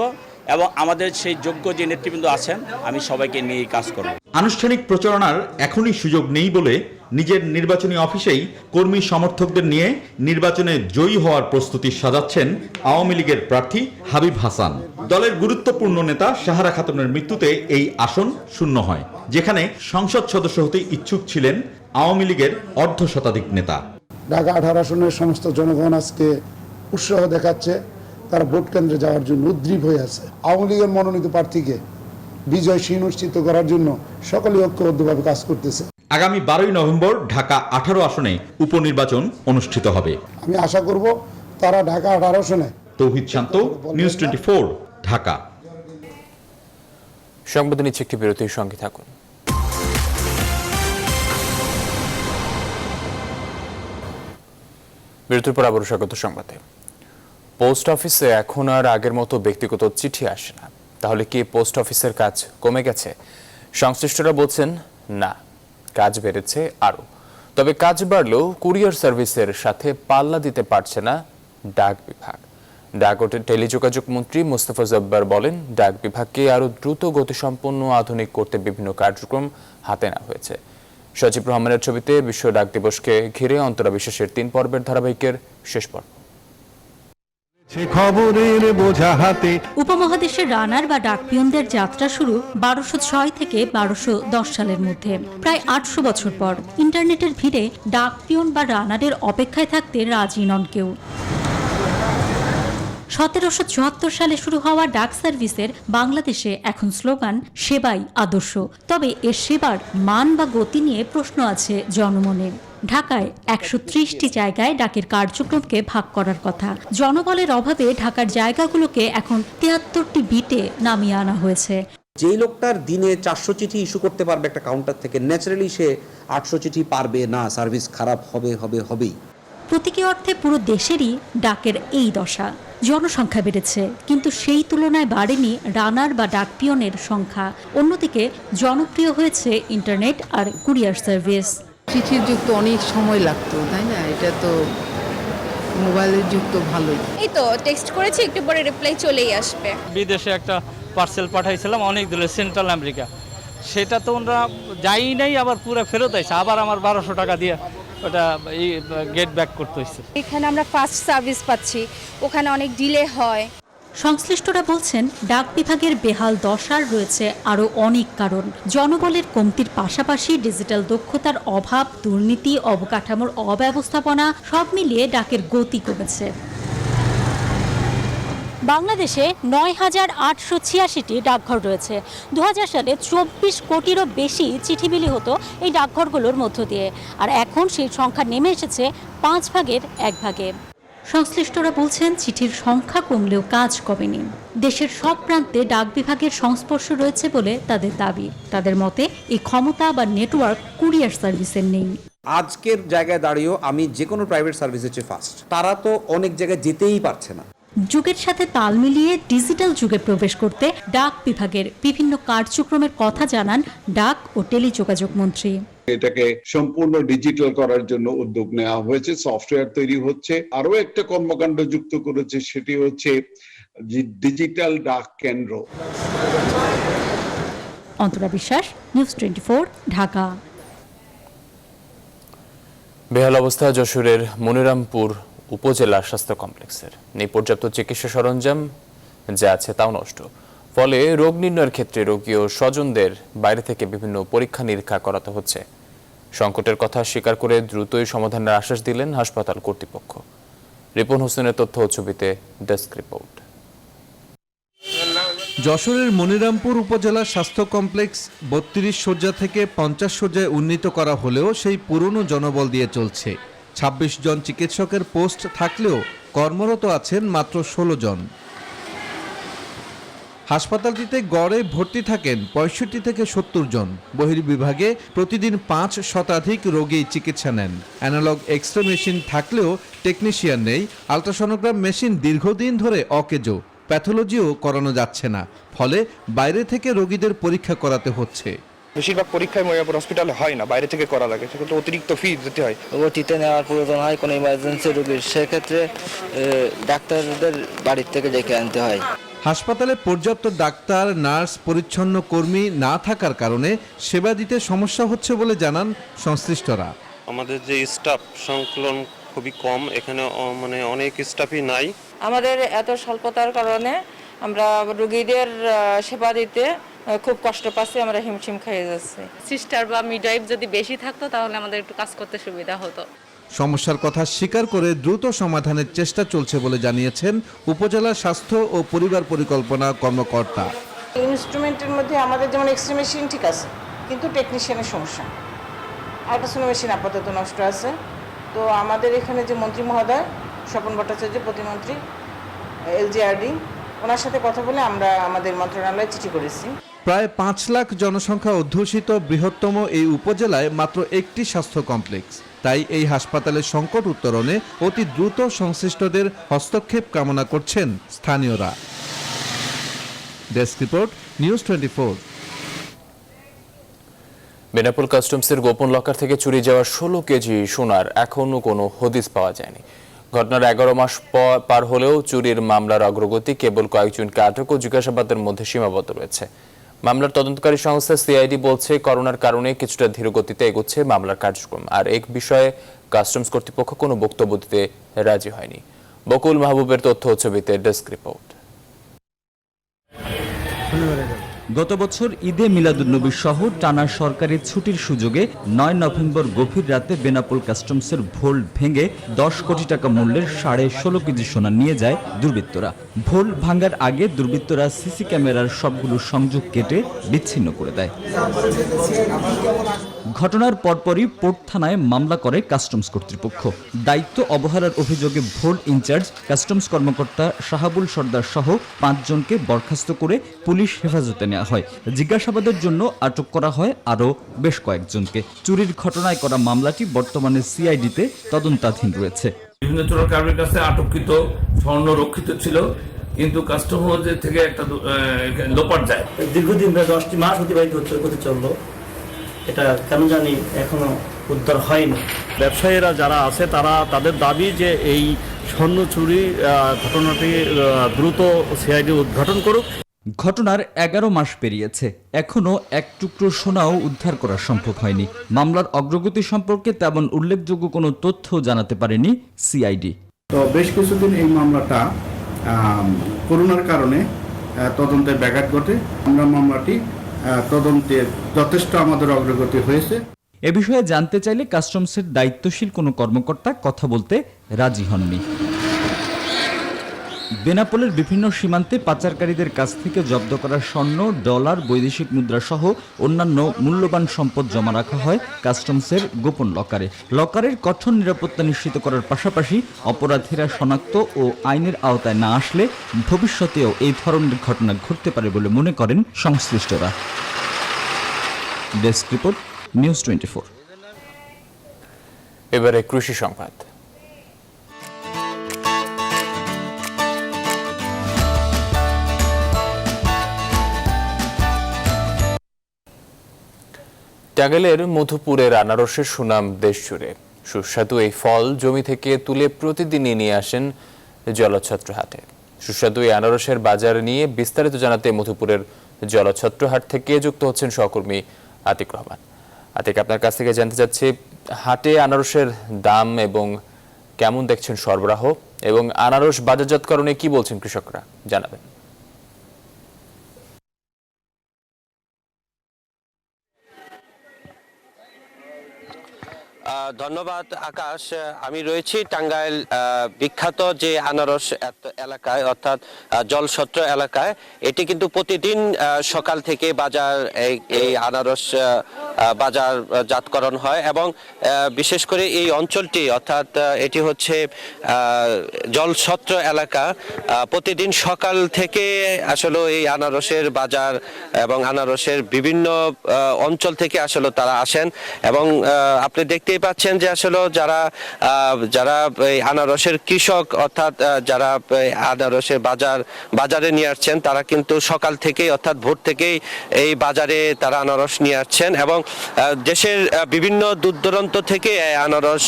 এবং আমাদের সেই যোগ্য যে নেতৃবৃন্দ আছেন আমি সবাইকে নিয়েই কাজ করব। আনুষ্ঠানিক প্রচারণার এখনই সুযোগ নেই বলে নিজের নির্বাচনী অফিসেই কর্মী সমর্থকদের নিয়ে নির্বাচনে জয়ী হওয়ার প্রস্তুতি সাজাচ্ছেন আওয়ামী লীগের প্রার্থী হাবিব হাসান। দলের গুরুত্বপূর্ণ নেতা সাহারা খাতুনের মৃত্যুতে এই আসন শূন্য হয়, যেখানে সংসদ সদস্য হতে ইচ্ছুক ছিলেন আওয়ামী লীগের অর্ধশতাধিক নেতা। ঢাকা 18 আসনের সমস্ত জনগণ আজকে উৎসাহ দেখাচ্ছে, তারা ভোট কেন্দ্রে যাওয়ার জন্য উদ্গ্রীব হয়ে আছে। আওয়ামী লীগের মনোনীত প্রার্থীকে বিজয় সুনিশ্চিত করার জন্য সকলে ঐক্যবদ্ধভাবে কাজ করতেছে। আগামী 12 নভেম্বর ঢাকা 18 আসনে উপনির্বাচন অনুষ্ঠিত হবে। আমি আশা করব তারা ঢাকা 18 আসনে। তৌহিদ শান্ত, নিউজ 24, ঢাকা। সংবাদ নিচ্ছে একটি বিরতির সঙ্গে থাকুন। বিরতির পর আবারও স্বাগত সংবাদে। পোস্ট অফিসে এখন আর আগের মতো ব্যক্তিগত চিঠি আসে না, তাহলে কি পোস্ট অফিসের কাজ কমে গেছে? সংশ্লিষ্টরা বলছেন না, কাজ বেড়েছে আরও। তবে কাজ বাড়লেও কুরিয়ার সার্ভিসের সাথে পাল্লা দিতে পারছে না ডাক বিভাগ। ডাক ও টেলিযোগাযোগ মন্ত্রী মোস্তফা জব্বার বলেন, ডাক বিভাগকে আরও দ্রুত গতিসম্পন্ন আধুনিক করতে বিভিন্ন কার্যক্রম হাতে নেওয়া হয়েছে। সজীব রহমানের ছবিতে বিশ্ব ডাক দিবসকে ঘিরে অন্তরা বিশ্বাসের 3 পর্বের ধারাবাহিকের শেষ পর্ব। উপমহাদেশের রানার বা ডাকপিয়নদের যাত্রা শুরু 1206 থেকে 1210 সালের মধ্যে। প্রায় 800 বছর পর ইন্টারনেটের ভিড়ে ডাকপিয়ন বা রানারের অপেক্ষায় থাকতে রাজি নন কেউ। 1774 সালে শুরু হওয়া ডাক সার্ভিসের বাংলাদেশে এখন স্লোগান সেবাই আদর্শ। তবে এর সেবার মান বা গতি নিয়ে প্রশ্ন আছে জনমনে। ঢাকায় 130টি জায়গায় ডাকের কার্যক্রমকে ভাগ করার কথা। জনবলের অভাবে ঢাকার জায়গাগুলোকে এখন 73টি বিটে নামিয়ে আনা হয়েছে। যেই লোকটার দিনে 400 চিঠি ইস্যু করতে পারবে একটা কাউন্টার থেকে, ন্যাচারালি সে 800 চিঠি পারবে না, সার্ভিস খারাপ হবেই। প্রতীকী অর্থে পুরো দেশেরই ডাকের এই দশা। জনসংখ্যা বেড়েছে, কিন্তু সেই তুলনায় বাড়েনি রানার বা ডাকপিয়নের সংখ্যা। অন্যদিকে জনপ্রিয় হয়েছে ইন্টারনেট আর কুরিয়ার সার্ভিস। চিঠির যুগ তো অনেক সময় লাগতো, তাই না? এটা তো মোবাইলের যুগ তো ভালোই। এই তো টেক্সট করেছি, একটু পরে রিপ্লাই চলেই আসবে। বিদেশে একটা পার্সেল পাঠাইছিলাম অনেক দূরে, সেন্ট্রাল আমেরিকা। সেটা তো ওরা যাই নাই, আবার পুরো ফেরত আইছে, আবার আমার 1200 টাকা দিয়ে ওটা গেট ব্যাক করতে হয়েছে। এখানে আমরা ফাস্ট সার্ভিস পাচ্ছি, ওখানে অনেক ডিলে হয়। সংশ্লিষ্টরা বলছেন, ডাক বিভাগের বেহাল দশার রয়েছে আরও অনেক কারণ। জনবলের কমতির পাশাপাশি ডিজিটাল দক্ষতার অভাব, দুর্নীতি, অবকাঠামোর অব্যবস্থাপনা সব মিলিয়ে ডাকের গতি কমেছে। বাংলাদেশে ৯,৮৮৬টি ডাকঘর রয়েছে। 2000 সালে 24 কোটিরও বেশি চিঠি বিলি হতো এই ডাকঘরগুলোর মধ্য দিয়ে, আর এখন সেই সংখ্যা নেমে এসেছে 5 ভাগের 1 ভাগে। সংশ্লিষ্টরা বলছেন চিঠির সংখ্যা কমলেও কাজ কমেনি। দেশের সব প্রান্তে ডাক বিভাগের সংস্পর্শ রয়েছে বলে তাদের দাবি। তাদের মতে এই ক্ষমতা বা নেটওয়ার্ক কুরিয়ার সার্ভিসের নেই। আজকের জায়গায় দাঁড়িয়েও আমি যে কোনো প্রাইভেট সার্ভিসের চেয়ে ফাস্ট। তারা তো অনেক জায়গায় যেতেই পারছে না। যুগের সাথে তাল মিলিয়ে ডিজিটাল যুগে প্রবেশ করতে ডাক বিভাগের বিভিন্ন কার্যক্রমের কথা জানান ডাক ও টেলিযোগাযোগ মন্ত্রী। এটাকে সম্পূর্ণ ডিজিটাল করার জন্য উদ্যোগ নেওয়া হয়েছে, সফটওয়্যার তৈরি হচ্ছে। আরো একটা কর্মকাণ্ড যুক্ত করেছে, সেটি হচ্ছে ডিজিটাল ডাক কেন্দ্র। অন্তরা বিশ্বাস, নিউজ 24, ঢাকা। বেহাল অবস্থা যশোরের মনিরামপুর উপজেলা স্বাস্থ্য কমপ্লেক্সের। নেই পর্যাপ্ত চিকিৎসা সরঞ্জাম, যা আছে তাও নষ্ট। ফলে রোগ নির্ণয়ের ক্ষেত্রে রোগী ও স্বজনদের বাইরে থেকে বিভিন্ন পরীক্ষা নিরীক্ষা করাতে হচ্ছে। সংকটের কথা স্বীকার করে দ্রুতই সমাধানের আশ্বাস দিলেন হাসপাতাল কর্তৃপক্ষ। রিপন হোসেনের তথ্য ও ছবিতে ডেস্ক রিপোর্ট। যশোরের মনিরামপুর উপজেলা স্বাস্থ্য কমপ্লেক্স 32 শয্যা থেকে 50 শয্যায় উন্নীত করা হলেও সেই পুরনো জনবল দিয়ে চলছে। 26 জন চিকিৎসকের পোস্ট থাকলেও কর্মরত আছেন মাত্র 16 জন। হাসপাতালটিতে গড়ে ভর্তি থাকেন 65 থেকে 70 জন। বহির্বিভাগে প্রতিদিন 5 শতাধিক রোগী চিকিৎসা নেন। অ্যানালগ এক্স-রে মেশিন থাকলেও টেকনিশিয়ান নেই। আল্ট্রাসনোগ্রাম মেশিন দীর্ঘদিন ধরে অকেজো, প্যাথোলজিও করানো যাচ্ছে না। ফলে বাইরে থেকে রোগীদের পরীক্ষা করাতে হচ্ছে। বেশিরভাগ পরীক্ষায় মনিরামপুর হসপিটালে হয় না, বাইরে থেকে করা লাগে, সেক্ষেত্রে অতিরিক্ত ফি দিতে হয়। ওটিতে নেওয়ার প্রয়োজন হয় কোনো ইমার্জেন্সি রোগীর, সেক্ষেত্রে ডাক্তারদের বাড়ির থেকে ডেকে আনতে হয়। হাসপাতালে পর্যাপ্ত ডাক্তার, নার্স, পরিচ্ছন্ন কর্মী না থাকার কারণে সেবা দিতে সমস্যা হচ্ছে বলে জানান সংশ্লিষ্টরা। আমাদের যে স্টাফ সংকলন খুবই কম, এখানে মানে অনেক স্টাফই নাই। আমাদের এত স্বল্পতার কারণে আমরা রোগীদের সেবা দিতে খুব কষ্ট পাচ্ছি, আমরা হিমশিম খেয়ে যাচ্ছি। সিস্টার বা মিডওয়াইফ যদি বেশি থাকতো তাহলে আমাদের একটু কাজ করতে সুবিধা হতো। সমস্যার কথা স্বীকার করে দ্রুত সমাধানের চেষ্টা চলছে বলে জানিয়েছেন উপজেলা স্বাস্থ্য ও পরিবার পরিকল্পনা কর্মকর্তা। ইনস্ট্রুমেন্টের মধ্যে আমাদের যেমন এক্স-রে মেশিন ঠিক আছে, কিন্তু টেকনিশিয়ানের সমস্যা। আল্ট্রাসোনো মেশিন আপাতত নষ্ট আছে। তো আমাদের এখানে যে মন্ত্রী মহোদয় স্বপন ভট্টাচার্য, প্রতিমন্ত্রী LGRD, ওনার সাথে কথা বলে আমরা আমাদের মন্ত্রণালয়ে চিঠি করেছি। প্রায় 5 লাখ জনসংখ্যা অধ্যুষিত বৃহত্তম এই উপজেলায় মাত্র একটি স্বাস্থ্য কমপ্লেক্স। তাই এই হাসপাতালের সংকট উত্তরণে অতি দ্রুত সংশ্লিষ্টদের হস্তক্ষেপ কামনা করছেন স্থানীয়রা। Desk report, news 24। বেনাপোল কাস্টমসের গোপন লকার থেকে চুরি যাওয়া 16 কেজি সোনার এখনো কোনো হদিস পাওয়া যায়নি। ঘটনার 11 মাস পার হলেও চুরির মামলার অগ্রগতি কেবল কয়েকজনকে আটক ও জিজ্ঞাসাবাদের মধ্যে সীমাবদ্ধ রয়েছে। মামলার তদন্তকারী সংস্থা CID বলছে, করোনার কারণে কিছুটা ধীরগতিতে এগোচ্ছে মামলার কার্যক্রম। আর এক বিষয়ে কাস্টমস কর্তৃপক্ষ কোনো বক্তব্য দিতে রাজি হয়নি। বকুল মাহবুবের তথ্য ও ছবিতে ডেস্ক রিপোর্ট। গত বছর ঈদে মিলাদুন্নবী সহ টানা সরকারি ছুটির সুযোগে 9 নভেম্বর গভীর রাতে বেনাপোল কাস্টমসের ভোল্ট ভেঙে 10 কোটি টাকা মূল্যের 16.5 কেজি সোনা নিয়ে যায় দুর্বৃত্তরা। ভোল্ট ভাঙার আগে দুর্বৃত্তরা সিসি ক্যামেরার সবগুলো সংযোগ কেটে বিচ্ছিন্ন করে দেয়। ঘটনার পরপরই পোর্ট থানায় মামলা করে কাস্টমস কর্তৃপক্ষ। দায়িত্ব অবহেলার অভিযোগে ভোল্ট ইনচার্জ কাস্টমস কর্মকর্তা শাহাবুল সর্দার সহ 5 জনকে বরখাস্ত করে পুলিশ হেফাজতে নেওয়া হয়। জিজ্ঞাসাবাদের জন্য আটক করা হয় আরও বেশ কয়েকজনকে। চুরির ঘটনায় করা মামলাটি বর্তমানে CID-তে তদন্তাধীন রয়েছে। বিভিন্ন চোরাকারীর কাছে আটককৃত স্বর্ণ রক্ষিত ছিল, কিন্তু কাস্টমারদের থেকে একটা লোপাট যায়। দীর্ঘদিন 10টি মাস অতিবাহিত হতে চললো, এটা কেন জানি এখনো উদ্ধার হয়নি। ব্যবসায়ীরা যারা আছে তারা তাদের দাবি যে এই স্বর্ণ চুরি ঘটনাটি দ্রুত CID উদ্ঘাটন করুক। ঘটনার 11 মাস পেরিয়েছে, এখনো এক টুকরো সোনাও উদ্ধার করা সম্ভব হয়নি। মামলার অগ্রগতি সম্পর্কে তেমন উল্লেখযোগ্য কোনো তথ্য জানাতে পারেনি CID। তো বেশ কিছুদিন এই মামলাটা করোনার কারণে তদন্তের ব্যাঘাত ঘটে। আমরা মামলাটি তদন্তে যথেষ্ট আমাদের অগ্রগতি হয়েছে। এ বিষয়ে জানতে চাইলে কাস্টমসের দায়িত্বশীল কোনো কর্মকর্তা কথা বলতে রাজি হননি। বেনাপোলের বিভিন্ন সীমান্তে পাচারকারীদের কাছ থেকে জব্দ করা স্বর্ণ, ডলার, বৈদেশিক মুদ্রা সহ অন্যান্য মূল্যবান সম্পদ জমা রাখা হয় কাস্টমসের গোপন লকারে। লকারের কঠোর নিরাপত্তা নিশ্চিত করার পাশাপাশি অপরাধীরা শনাক্ত ও আইনের আওতায় না আসলে ভবিষ্যতেও এই ধরনের ঘটনা ঘটতে পারে বলে মনে করেন সংশ্লিষ্টরা। Desk report, news 24। এবারে কৃষি সংবাদ। টাঙ্গাইলের মধুপুরের আনারসের সুনাম দেশ জুড়ে। সুস্বাদু এই ফল জমি থেকে তুলে প্রতিদিনই নিয়ে আসেন জলছত্র হাটে। সুস্বাদু এই আনারসের বাজার নিয়ে বিস্তারিত জানাতে মধুপুরের জলছত্র হাট থেকে যুক্ত হচ্ছেন সহকর্মী আতিক রহমান। আতিক, আপনার কাছ থেকে জানতে চাচ্ছি, হাটে আনারসের দাম এবং কেমন দেখছেন সরবরাহ, এবং আনারস বাজারজাতকরণে কি বলছেন কৃষকরা, জানাবেন। ধন্যবাদ আকাশ। আমি রয়েছি টাঙ্গাইল বিখ্যাত যে আনারস এলাকায়, অর্থাৎ জলছত্র এলাকায়। এটি কিন্তু প্রতিদিন সকাল থেকে বাজার এই আনারস বাজারজাতকরণ হয়, এবং বিশেষ করে এই অঞ্চলটি, অর্থাৎ এটি হচ্ছে জলছত্র এলাকা। প্রতিদিন সকাল থেকে আসলে এই আনারসের বাজার এবং আনারসের বিভিন্ন অঞ্চল থেকে আসলে তারা আসেন, এবং আপনি দেখতেই পাচ্ছেন যে আসলে যারা এই আনারসের কৃষক, অর্থাৎ যারা আনারসের বাজারে নিয়ে আসছেন, তারা কিন্তু সকাল থেকেই, অর্থাৎ ভোর থেকেই এই বাজারে তারা আনারস নিয়ে আসছেন, এবং দেশের বিভিন্ন দূর দূরান্ত থেকে আনারস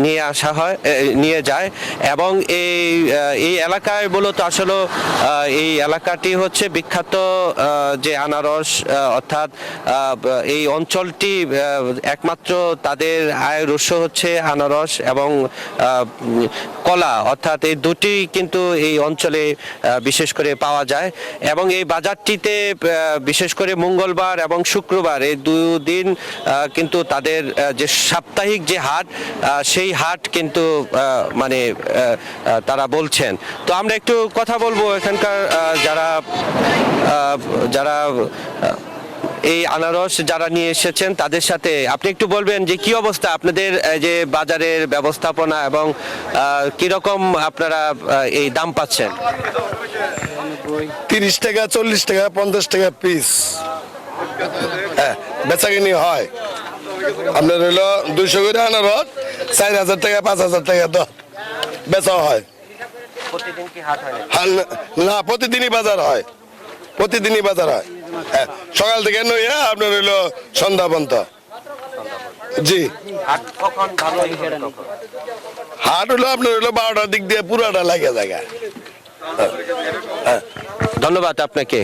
নিয়ে আসা হয়, নিয়ে যায়। এবং এই এলাকায় মূলত আসলে এই এলাকাটি হচ্ছে বিখ্যাত যে আনারস, অর্থাৎ এই অঞ্চলটি একমাত্র তাদের আয়ের উৎস হচ্ছে আনারস এবং কলা, অর্থাৎ এই দুটি কিন্তু এই অঞ্চলে বিশেষ করে পাওয়া যায়। এবং এই বাজারটিতে বিশেষ করে মঙ্গলবার এবং শুক্রবার, এই দুদিন কিন্তু তাদের যে সাপ্তাহিক যে হাট, সেই হাট কিন্তু মানে তারা বলছেন। তো আমরা একটু কথা বলবো এখানকার যারা এই আনারস যারা নিয়ে এসেছেন তাদের সাথে। আপনি একটু বলবেন যে কি অবস্থা আপনাদের যে বাজারের ব্যবস্থাপনা, এবং কিরকম আপনারা এই দাম পাচ্ছেন? 30 টাকা, 40 টাকা, 50 টাকা পিস বেচাকিনি হয়। আপনার হইলো 200 করে আনারস 4000 টাকা, 5000 টাকা দর বেচা হয়। প্রতিদিন কি হাট হয়? না, প্রতিদিনই বাজার হয়, প্রতিদিনই বাজার হয়। সকাল থেকে নইয়া আপনার হইলো সন্ধ্যা পর্যন্ত। জি, হাট হইলো আপনার হইলো 12টার দিক দিয়ে পুরাটা লাগে জায়গা। ধন্যবাদ আপনাকে।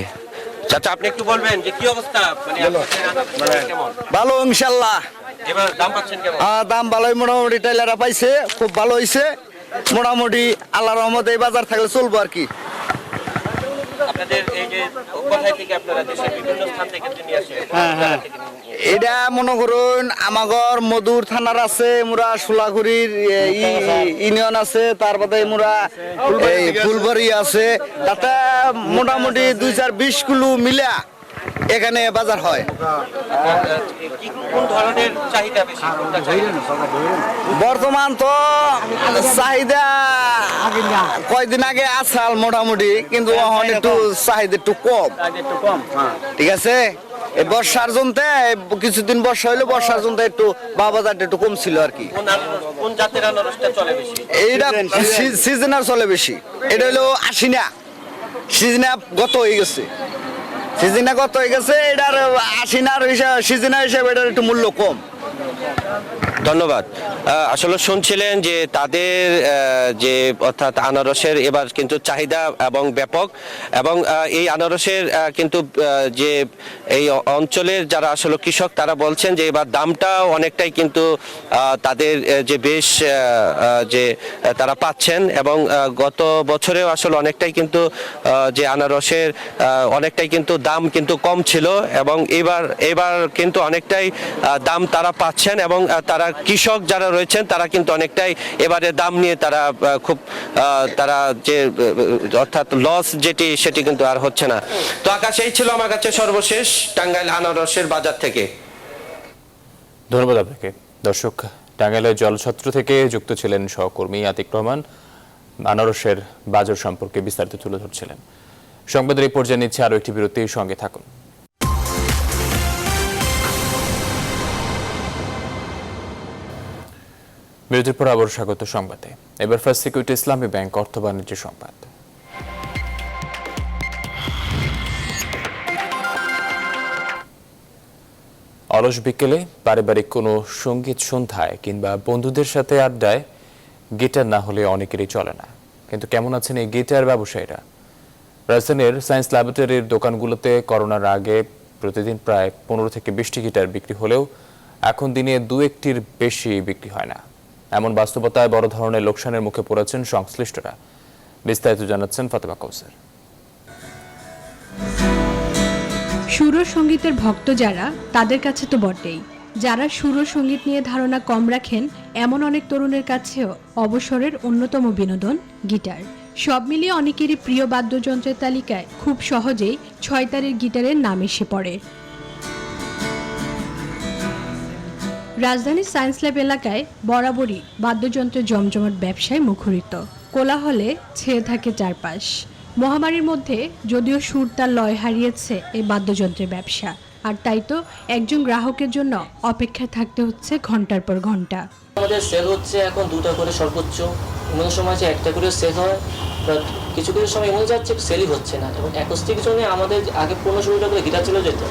চাচা, আপনি একটু বলবেন যে কি অবস্থা? ভালো ইনশাল্লাহ। এবার দাম পাচ্ছেন কেমন? দাম ভালোই, মোটামুটি টাইলাররা পাইছে, খুব ভালো হয়েছে। মোটামুটি আল্লাহর রহমতে এই বাজার থাকলে চলবো আর কি। আপনাদের এই যে কোথায় থেকে আপনারা দেশের বিভিন্ন স্থান থেকে নিয়ে আসেন? এটা মনে করুন আমাগর মধুর থানার আছে, মুরা সোলাগুড়ির ইউনিয়ন আছে, তারপরে মুরা ফুলবাড়ি আছে, তাতে মোটামুটি 2-20 কিলো মিলা এখানে বাজার হয়। কোন ধরনের চাহিদা বেশি? বর্তমান তো চাহিদা কয়দিন আগে আসাল মোটামুটি, কিন্তু এখন একটু চাহিদা একটু কম। ঠিক আছে, এই বর্ষার জন্যে কিছুদিন বর্ষা হইলো, বর্ষার জন্য একটু বাজারটা একটু কম ছিল আর কি। কোন জাতের আনারসটা চলে বেশি? এইটা সিজনাল চলে বেশি। এটা হলো আশিনা, সিজনা গত হয়ে গেছে, সিজনা গত হয়ে গেছে। এটার আশিনার সিজনা হিসাবে এটার একটু মূল্য কম। ধন্যবাদ। আসলে শুনছিলেন যে তাদের যে অর্থাৎ আনারসের এবার কিন্তু চাহিদা এবং ব্যাপক, এবং এই আনারসের কিন্তু যে এই অঞ্চলের যারা আসলে কৃষক তারা বলছেন যে এবার দামটা অনেকটাই কিন্তু তাদের যে বেশ যে তারা পাচ্ছেন, এবং গত বছরেও আসলে অনেকটাই কিন্তু যে আনারসের অনেকটাই কিন্তু দাম কিন্তু কম ছিল, এবং এবার কিন্তু অনেকটাই দাম তারা পাচ্ছেন। পাচ্ছেন এবং তারা কৃষক যারা রয়েছেন তারা কিন্তু অনেকটাই এবারে দাম নিয়ে তারা খুব তারা যে অর্থাৎ লস সেটি কিন্তু আর হচ্ছে না। তো আকাশ, এই ছিল আমার কাছে সর্বশেষ টাঙ্গাইল আনারসের বাজার থেকে। ধন্যবাদ আপনাকে। দর্শক, টাঙ্গাইলের জলছত্র থেকে যুক্ত ছিলেন সহকর্মী আতিক রহমান, আনারসের বাজার সম্পর্কে বিস্তারিত তুলে ধরছিলেন। সংবাদের এই পর্যায়ে নিচ্ছে আরও একটি বিরতি, সঙ্গে থাকুন। বিরতির পর আবার স্বাগত সংবাদে। এবার ফার্স্ট সিকিউরিটি ইসলামী ব্যাংক অর্থ বাণিজ্য সংবাদ। অলস বিকেলে পারিবারিক কোনো সঙ্গীত সন্ধ্যায় কিংবা বন্ধুদের সাথে আড্ডায় গিটার না হলে অনেকেরই চলে না। কিন্তু কেমন আছেন এই গিটার ব্যবসায়ীরা? রাজধানীর সায়েন্স ল্যাবরেটরির দোকানগুলোতে করোনার আগে প্রতিদিন প্রায় 15 থেকে 20টি গিটার বিক্রি হলেও এখন দিনে 2-1টির বেশি বিক্রি হয় না। এমন বাস্তবতায় বড় ধরনের লোকসানের মুখে পড়েছেন সংশ্লিষ্টরা। বিস্তারিত জানাচ্ছেন ফাতেমা কৌসার। সুর সঙ্গীতের ভক্ত যারা, তাদের কাছে তো বটেই। যারা সুর সঙ্গীত নিয়ে ধারণা কম রাখেন এমন অনেক তরুণের কাছেও অবসরের অন্যতম বিনোদন গিটার। সব মিলিয়ে অনেকেরই প্রিয় বাদ্যযন্ত্রের তালিকায় খুব সহজেই 6 তারের গিটারের নাম এসে পড়ে। রাজধানীর সায়েন্স ল্যাব এলাকায় বরাবরই বাদ্যযন্ত্রের জমজমাট ব্যবসায় মুখরিত। কোলাহলে ছেয়ে থাকে চারপাশ। মহামারীর মধ্যে যদিও সুর তার লয় হারিয়েছে এই বাদ্যযন্ত্রের ব্যবসা, আর তাই তো একজন গ্রাহকের জন্য অপেক্ষায় থাকতে হচ্ছে ঘন্টার পর ঘন্টা। আমাদের সেল হচ্ছে এখন 2টা করে সর্বোচ্চ, এমন সময় যে 1টা করে সেল হয়, বাট কিছু কিছু সময় এমন যাচ্ছে সেলই হচ্ছে না। এবং অ্যাকোস্টিক জন্য আমাদের আগে 15-16টা করে গিটার চলে যেত।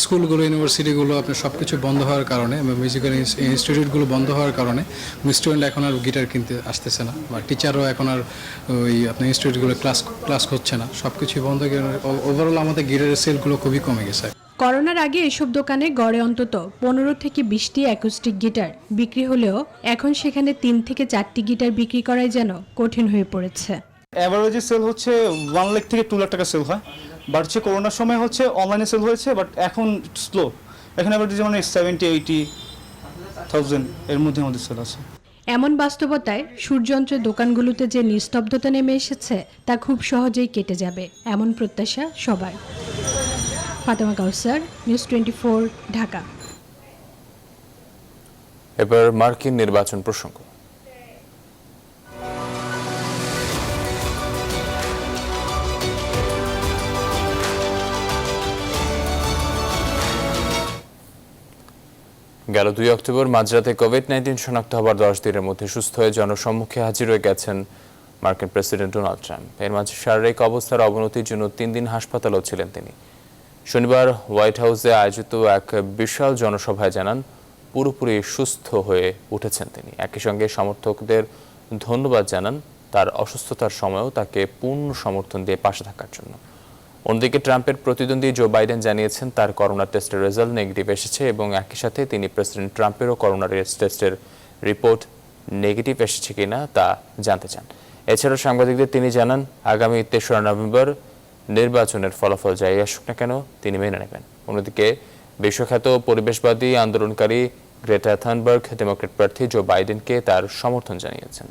স্কুলগুলো, ইউনিভার্সিটিগুলো আপনার সব কিছু বন্ধ হওয়ার কারণে, মিউজিক্যাল ইনস্টিটিউটগুলো বন্ধ হওয়ার কারণে স্টুডেন্ট এখন আর গিটার কিনতে আসতেছে না, বা টিচারও এখন আর ওই আপনার ইনস্টিটিউটগুলো ক্লাস হচ্ছে না, সব কিছুই বন্ধ। ওভারঅল আমাদের গিটারের সেলগুলো খুবই কমে গেছে। করোনার আগে এসব দোকানে গড়ে অন্তত 15 থেকে 20টি অ্যাকোস্টিক গিটার বিক্রি হলেও এখন সেখানে 3 থেকে 4টি গিটার বিক্রি করাই যেন কঠিন হয়ে পড়েছে। অ্যাভারেজে সেল হচ্ছে 1 লাখ থেকে 2 লাখ টাকা সেল হয়, বাট হচ্ছে করোনার সময় হচ্ছে অনলাইনে সেল হয়েছে, বাট এখন স্লো। এখন অ্যাভারেজ যেমন 70-80,000 এর মধ্যে আমাদের সেল আছে। এমন বাস্তবতায় সুরযন্ত্রের দোকানগুলোতে যে নিস্তব্ধতা নেমে এসেছে তা খুব সহজেই কেটে যাবে, এমন প্রত্যাশা সবার। ফাতেমা কাউসার, নিউজ 24, ঢাকা। এবার মার্কিন নির্বাচন প্রসঙ্গ। গেল 2 অক্টোবর মাঝরাতে কোভিড-19 শনাক্ত হবার 10 দিনের মধ্যে সুস্থ হয়ে জনসম্মুখে হাজির হয়ে গেছেন মার্কিন প্রেসিডেন্ট ডোনাল্ড ট্রাম্প। এর মাঝে শারীরিক অবস্থার অবনতির জন্য 3 দিন হাসপাতালেও ছিলেন তিনি। শনিবার হোয়াইট হাউসে আয়োজিত এক বিশাল জনসভায় জানান পুরোপুরি সুস্থ হয়ে উঠেছেন তিনি। একই সঙ্গে সমর্থকদের ধন্যবাদ জানান তার অসুস্থতার সময়ও তাকে পূর্ণ সমর্থন দিয়ে পাশে থাকার জন্য। অন্যদিকে ট্রাম্পের প্রতিদ্বন্দ্বী জো বাইডেন জানিয়েছেন তার করোনা টেস্টের রেজাল্ট নেগেটিভ এসেছে এবং একই সাথে তিনি প্রেসিডেন্ট ট্রাম্পেরও করোনা টেস্টের রিপোর্ট নেগেটিভ এসেছে কিনা তা জানতে চান। এছাড়া সাংবাদিকদের তিনি জানান আগামী 3রা নভেম্বর নির্বাচনের ফলাফল যাই আসুক না কেন তিনি মেনে নেবেন। অন্যদিকে বিশ্বখ্যাত পরিবেশবাদী আন্দোলনকারী গ্রেটা থানবার্গ ডেমোক্র্যাট প্রার্থী জো বাইডেনকে তার সমর্থন জানিয়েছেন।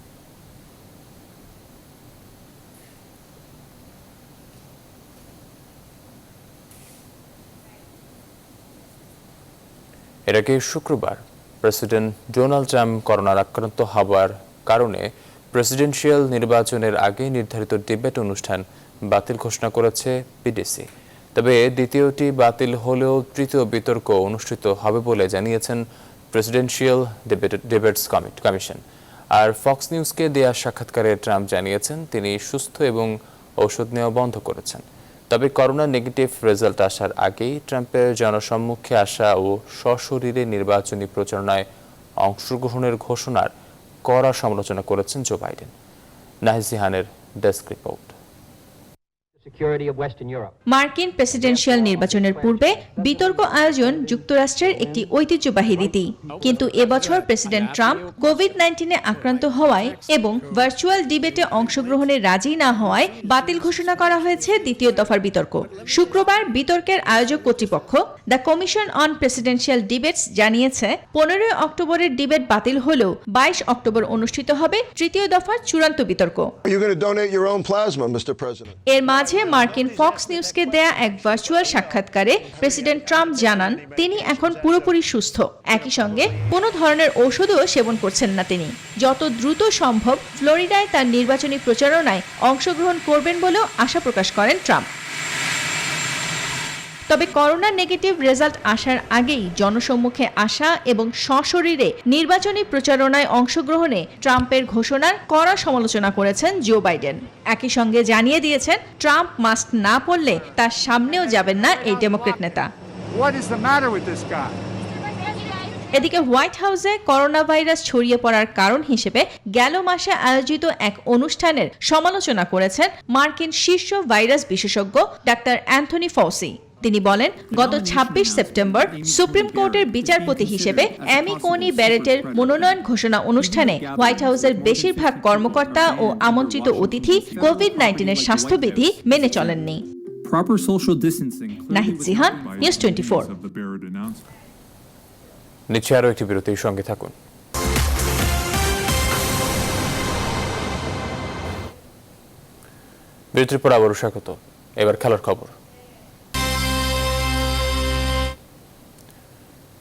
এর আগে শুক্রবার প্রেসিডেন্ট ডোনাল্ড ট্রাম্প করোনার আক্রান্ত হওয়ার কারণে প্রেসিডেন্সিয়াল নির্বাচনের আগে নির্ধারিত ডিবেট অনুষ্ঠান বাতিল ঘোষণা করেছে পিডিসি। তবে দ্বিতীয়টি বাতিল হলেও তৃতীয় বিতর্ক অনুষ্ঠিত হবে বলে জানিয়েছেন প্রেসিডেন্সিয়াল ডিবেটস কমিশন। আর ফক্স নিউজকে দেয়া সাক্ষাৎকারে ট্রাম্প জানিয়েছেন তিনি সুস্থ এবং ঔষধ নেওয়া বন্ধ করেছেন। তবে করোনা নেগেটিভ রেজাল্ট আসার আগেই ট্রাম্পের জনসম্মুখে আসা ও সশরীরে নির্বাচনী প্রচারণায় অংশগ্রহণের ঘোষণার কড়া সমালোচনা করেছেন জো বাইডেন। নাহিদ জিহানের ডেস্ক রিপোর্ট। মার্কিন প্রেসিডেন্সিয়াল নির্বাচনের পূর্বে বিতর্ক আয়োজন যুক্তরাষ্ট্রের একটি ঐতিহ্যবাহী রীতি, কিন্তু এবছর প্রেসিডেন্ট ট্রাম্প কোভিড-19-এ আক্রান্ত হওয়ায় এবং ভার্চুয়াল ডিবেটে অংশগ্রহণে রাজি না হওয়ায় বাতিল ঘোষণা করা হয়েছে দ্বিতীয় দফার বিতর্ক। শুক্রবার বিতর্কের আয়োজক কর্তৃপক্ষ the commission on presidential debates জানিয়েছে 15 অক্টোবরের ডিবেট বাতিল হলেও 22 অক্টোবর অনুষ্ঠিত হবে তৃতীয় দফার চূড়ান্ত বিতর্ক। এর মাঝে মার্কিন ফক্স নিউজকে দেয়া এক ভার্চুয়াল সাক্ষাৎকারে প্রেসিডেন্ট ট্রাম্প জানান তিনি এখন পুরোপুরি সুস্থ। একই সঙ্গে কোনো ধরনের ঔষধও সেবন করছেন না তিনি। যত দ্রুত সম্ভব ফ্লোরিডায় তার নির্বাচনী প্রচারণায় অংশগ্রহণ করবেন বলেও আশা প্রকাশ করেন ট্রাম্প। তবে করোনা নেগেটিভ রেজাল্ট আসার আগেই জনসম্মুখে আসা এবং সশরীরে নির্বাচনী প্রচারণায় অংশগ্রহণে ট্রাম্পের ঘোষণার কড়া সমালোচনা করেছেন জো বাইডেন। একই সঙ্গে জানিয়ে দিয়েছেন ট্রাম্প মাস্ক না পরলে তার সামনেও যাবেন না এই ডেমোক্রেট নেতা। এদিকে হোয়াইট হাউসে করোনা ভাইরাস ছড়িয়ে পড়ার কারণ হিসেবে গেল মাসে আয়োজিত এক অনুষ্ঠানের সমালোচনা করেছেন মার্কিন শীর্ষ ভাইরাস বিশেষজ্ঞ ডাক্তার অ্যান্থনি ফৌসি। তিনি বলেন, গত 26 সেপ্টেম্বর সুপ্রিম কোর্টের বিচারপতি হিসেবে অ্যামি কোনি ব্যারেটের মনোনয়ন ঘোষণা অনুষ্ঠানে হোয়াইট হাউসের বেশিরভাগ কর্মকর্তা ও আমন্ত্রিত অতিথি কোভিড-19-এর স্বাস্থ্যবিধি মেনে চলেননি। নাহিদ জিহান, নিউজ 24। নিচে আরও একটি বিরতির সঙ্গে থাকুন। বিরতির পর আবারও স্বাগত। এবার খেলার খবর।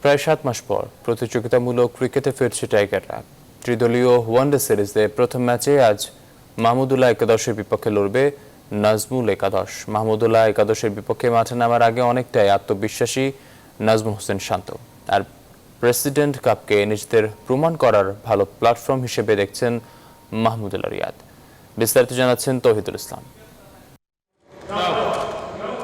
প্রায় 7 মাস পর প্রতিযোগিতামূলক ক্রিকেটে ফিরছে টাইগাররা। ত্রিদলীয় ওয়ানডে সিরিজে প্রথম ম্যাচে আজ মাহমুদুল্লাহ একাদশের বিপক্ষে লড়বে নাজমুল একাদশ। মাহমুদুল্লাহ একাদশের বিপক্ষে মাঠে নামার আগে অনেকটাই আত্মবিশ্বাসী নাজমুল হোসেন শান্ত। আর প্রেসিডেন্ট কাপকে নিজেদের প্রমাণ করার ভালো প্ল্যাটফর্ম হিসেবে দেখছেন মাহমুদুল্লাহ রিয়াদ। বিস্তারিত জানাচ্ছেন তৌহিদুল ইসলাম।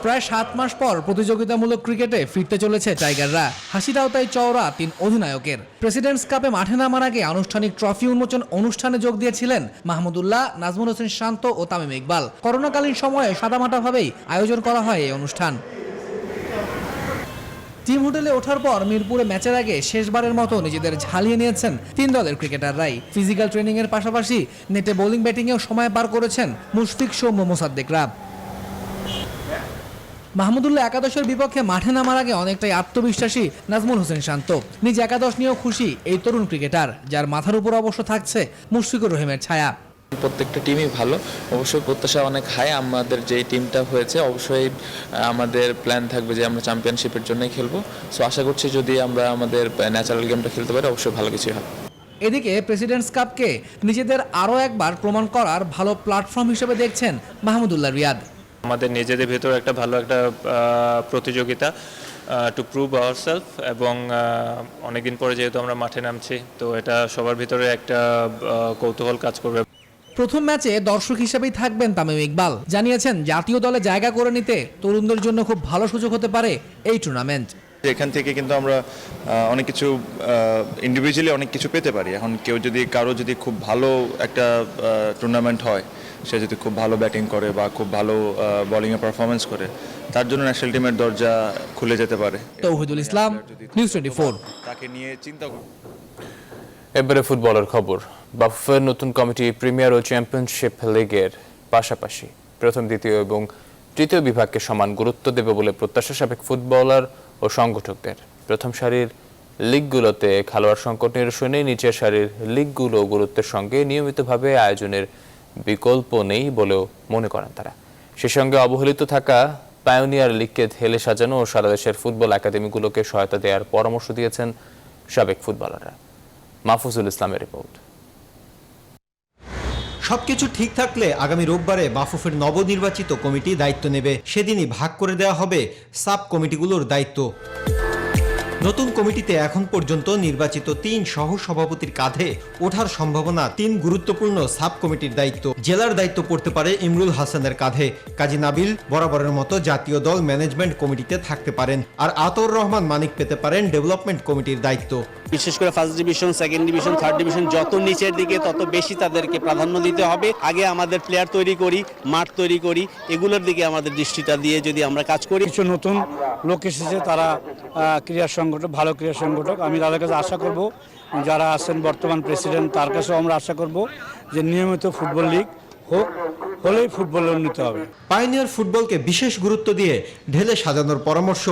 প্রায় 7 মাস পর প্রতিযোগিতামূলক ক্রিকেটে ফিরতে চলেছে টাইগাররা। হাসিটাও তাই চওড়া 3 অধিনায়কের। প্রেসিডেন্টস কাপে মাঠে নামার আগে আনুষ্ঠানিক ট্রফি উন্মোচন অনুষ্ঠানে যোগ দিয়েছিলেন মাহমুদুল্লাহ, নাজমুল হোসেন শান্ত ও তামিম ইকবাল। করোনাকালীন সময়ে সাদামাটাভাবেই আয়োজন করা হয় এই অনুষ্ঠান। টিম হোটেলে ওঠার পর মিরপুরে ম্যাচের আগে শেষবারের মতো নিজেদের ঝালিয়ে নিয়েছেন 3 দলের ক্রিকেটাররাই। ফিজিক্যাল ট্রেনিং এর পাশাপাশি নেটে বোলিং ব্যাটিংয়েও সময় পার করেছেন মুশফিক, সৌম্য, মোসাদ্দেকরা। মাহমুদুল্লাহ একাদশের বিপক্ষে মাঠে নামার আগে অনেকটাই আত্মবিশ্বাসী নাজমুল হোসেন শান্ত। নিজ একাদশ নিয়েও খুশি এই তরুণ ক্রিকেটার, যার মাথার উপর অবশ্য থাকছে মুশফিকুর রহিমের ছায়া। প্রত্যেকটা টিমই ভালো, অবশ্যই প্রত্যাশা অনেক হাই। আমাদের যে টিমটা হয়েছে অবশ্যই আমাদের প্ল্যান থাকবে যে আমরা চ্যাম্পিয়নশিপের জন্যই খেলবো। সো আশা করছি যদি আমরা আমাদের ন্যাচারাল গেমটা খেলতে পারি অবশ্যই ভালো কিছু হবে। এদিকে প্রেসিডেন্টস কাপকে নিজেদের আরও একবার প্রমাণ করার ভালো প্ল্যাটফর্ম হিসেবে দেখছেন মাহমুদুল্লাহ রিয়াদ। আমাদের নিজেদের ভেতর একটা ভালো একটা প্রতিযোগিতা টু প্রুভ আওয়ারসেলফ, এবং অনেকদিন পরে যেহেতু আমরা মাঠে নামছি, তো এটা সবার ভিতরে একটা কৌতূহল কাজ করবে। প্রথম ম্যাচে দর্শক হিসেবেই থাকবেন তামিম ইকবাল। জানিয়েছেন জাতীয় দলে জায়গা করে নিতে তরুণদের জন্য খুব ভালো সুযোগ হতে পারে এই টুর্নামেন্ট। এখান থেকে কিন্তু আমরা অনেক কিছু ইন্ডিভিজুয়ালি অনেক কিছু পেতে পারি। এখন কেউ যদি কারো যদি খুব ভালো একটা টুর্নামেন্ট হয়, সে যদি খুব ভালো ব্যাটিং করে বা খুব ভালো বোলিংয়ে পারফরমেন্স করে, তার জন্য ন্যাশনাল টিমের দরজা খুলে যেতে পারে। তৌহিদুল ইসলাম, নিউজ 24। তাকে নিয়ে চিন্তা করব। এবারে ফুটবলের খবর। বাফুফের নতুন কমিটি প্রিমিয়ার ও চ্যাম্পিয়নশিপ লিগের পাশাপাশি প্রথম, দ্বিতীয় এবং তৃতীয় বিভাগকে সমান গুরুত্ব দেবে বলে প্রত্যাশা সাবেক ফুটবলার ও সংগঠকদের। প্রথম সারির লিগগুলোতে খেলোয়াড় সংকট নিরসনে নিচের সারির লিগগুলো গুরুত্বের সঙ্গে নিয়মিতভাবে আয়োজনের বিকল্প নেই বলেও মনে করেন তারা। সে সঙ্গে অবহেলিত থাকা পায়োনিয়ার লিগকে ঢেলে সাজানো ও সারা দেশের ফুটবল একাডেমিগুলোকে সহায়তা দেওয়ার পরামর্শ দিয়েছেন সাবেক ফুটবলাররা। মাহফুজুল ইসলামের রিপোর্ট। সবকিছু ঠিক থাকলে আগামী রোববারে বাফুফের নবনির্বাচিত কমিটি দায়িত্ব নেবে। সেদিনই ভাগ করে দেওয়া হবে সাব কমিটিগুলোর দায়িত্ব। নতুন কমিটিতে এখন পর্যন্ত নির্বাচিত 3 সহ সভাপতির কাঁধে ওঠার সম্ভাবনা 3 গুরুত্বপূর্ণ সাব কমিটির দায়িত্ব। জেলার দায়িত্ব পড়তে পারে ইমরুল হাসানের কাঁধে। কাজী নাবিল বরাবরের মতো জাতীয় দল ম্যানেজমেন্ট কমিটিতে থাকতে পারেন, আর আতর রহমান মানিক পেতে পারেন ডেভেলপমেন্ট কমিটির দায়িত্ব। বিশেষ করে first division, second division, third division যত নিচের দিকে তত বেশি তাদেরকে প্রাধান্য দিতে হবে। আগে আমাদের প্লেয়ার তৈরি করি, মাঠ তৈরি করি, এগুলোর দিকে আমাদের দৃষ্টিটা দিয়ে যদি আমরা কাজ করি। কিছু নতুন লোক এসেছে, তারা ক্রীড়া সংগঠক, ভালো ক্রীড়া সংগঠক। আমি তাদের কাছে আশা করব, যারা আছেন বর্তমান প্রেসিডেন্ট তার কাছেও আমরা আশা করব যে নিয়মিত ফুটবল লিগ হোক, হলেই ফুটবলের উন্নতি হবে। পাইনিয়ার ফুটবলকে বিশেষ গুরুত্ব দিয়ে ঢেলে সাজানোর পরামর্শ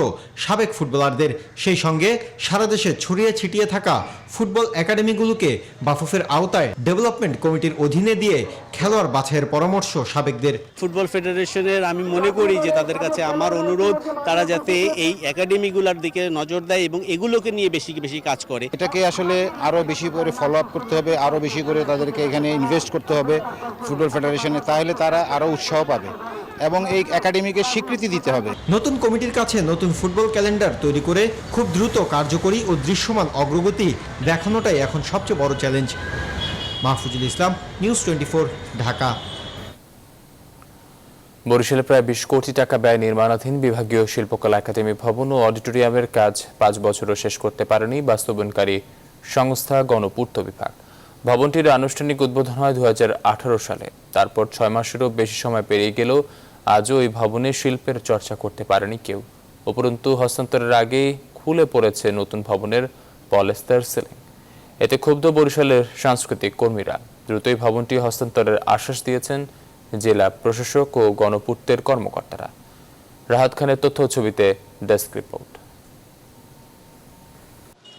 সাবেক ফুটবলারদের। সেই সঙ্গে সারা দেশে ছড়িয়ে ছিটিয়ে থাকা ফুটবল একাডেমিগুলোকে বাফুফের আওতায় ডেভেলপমেন্ট কমিটির অধীনে দিয়ে খেলোয়াড় বাছাইয়ের পরামর্শ সাবেকদের। ফুটবল ফেডারেশনের আমি মনে করি যে তাদের কাছে আমার অনুরোধ, তারা যাতে এই একাডেমিগুলোর দিকে নজর দেয় এবং এগুলোকে নিয়ে বেশি বেশি কাজ করে। এটাকে আসলে আরও বেশি করে ফলো আপ করতে হবে, আরও বেশি করে তাদেরকে এখানে ইনভেস্ট করতে হবে ফুটবল ফেডারেশনে, তাহলে তারা আরও উৎসাহ পাবে এবং এই একাডেমিকে স্বীকৃতি দিতে হবে। নতুন কমিটির কাছে নতুন ফুটবল ক্যালেন্ডার তৈরি করে খুব দ্রুত কার্যকরী ও দৃশ্যমান অগ্রগতি দেখানোটাই এখন সবচেয়ে বড় চ্যালেঞ্জ। মাহফুজুল ইসলাম, নিউজ 24, ঢাকা। বরিশালে প্রায় 20 কোটি টাকা ব্যয় নির্মাণাধীন বিভাগীয় শিল্পকলা একাডেমি ভবন ও অডিটোরিয়ামের কাজ 5 বছরও শেষ করতে পারেনি বাস্তবায়নকারী সংস্থা গণপূর্ত বিভাগ। ভবনটির আনুষ্ঠানিক উদ্বোধন হয় 2018 সালে। তারপর 6 মাসেরও বেশি সময় পেরিয়ে গেলেও আজও এই ভবনে শিল্পের চর্চা করতে পারেনি কেউ। উপরন্তু হস্তান্তরের আগেই খুলে পড়েছে নতুন ভবনের পলেস্তার সিলিং। এতে ক্ষুব্ধ বরিশালের সাংস্কৃতিক কর্মীরা। দ্রুতই ভবনটি হস্তান্তরের আশ্বাস দিয়েছেন জেলা প্রশাসক ও গণপূর্তের কর্মকর্তারা। রাহাত খানের তথ্য ছবিতে ডেস্ক রিপোর্ট।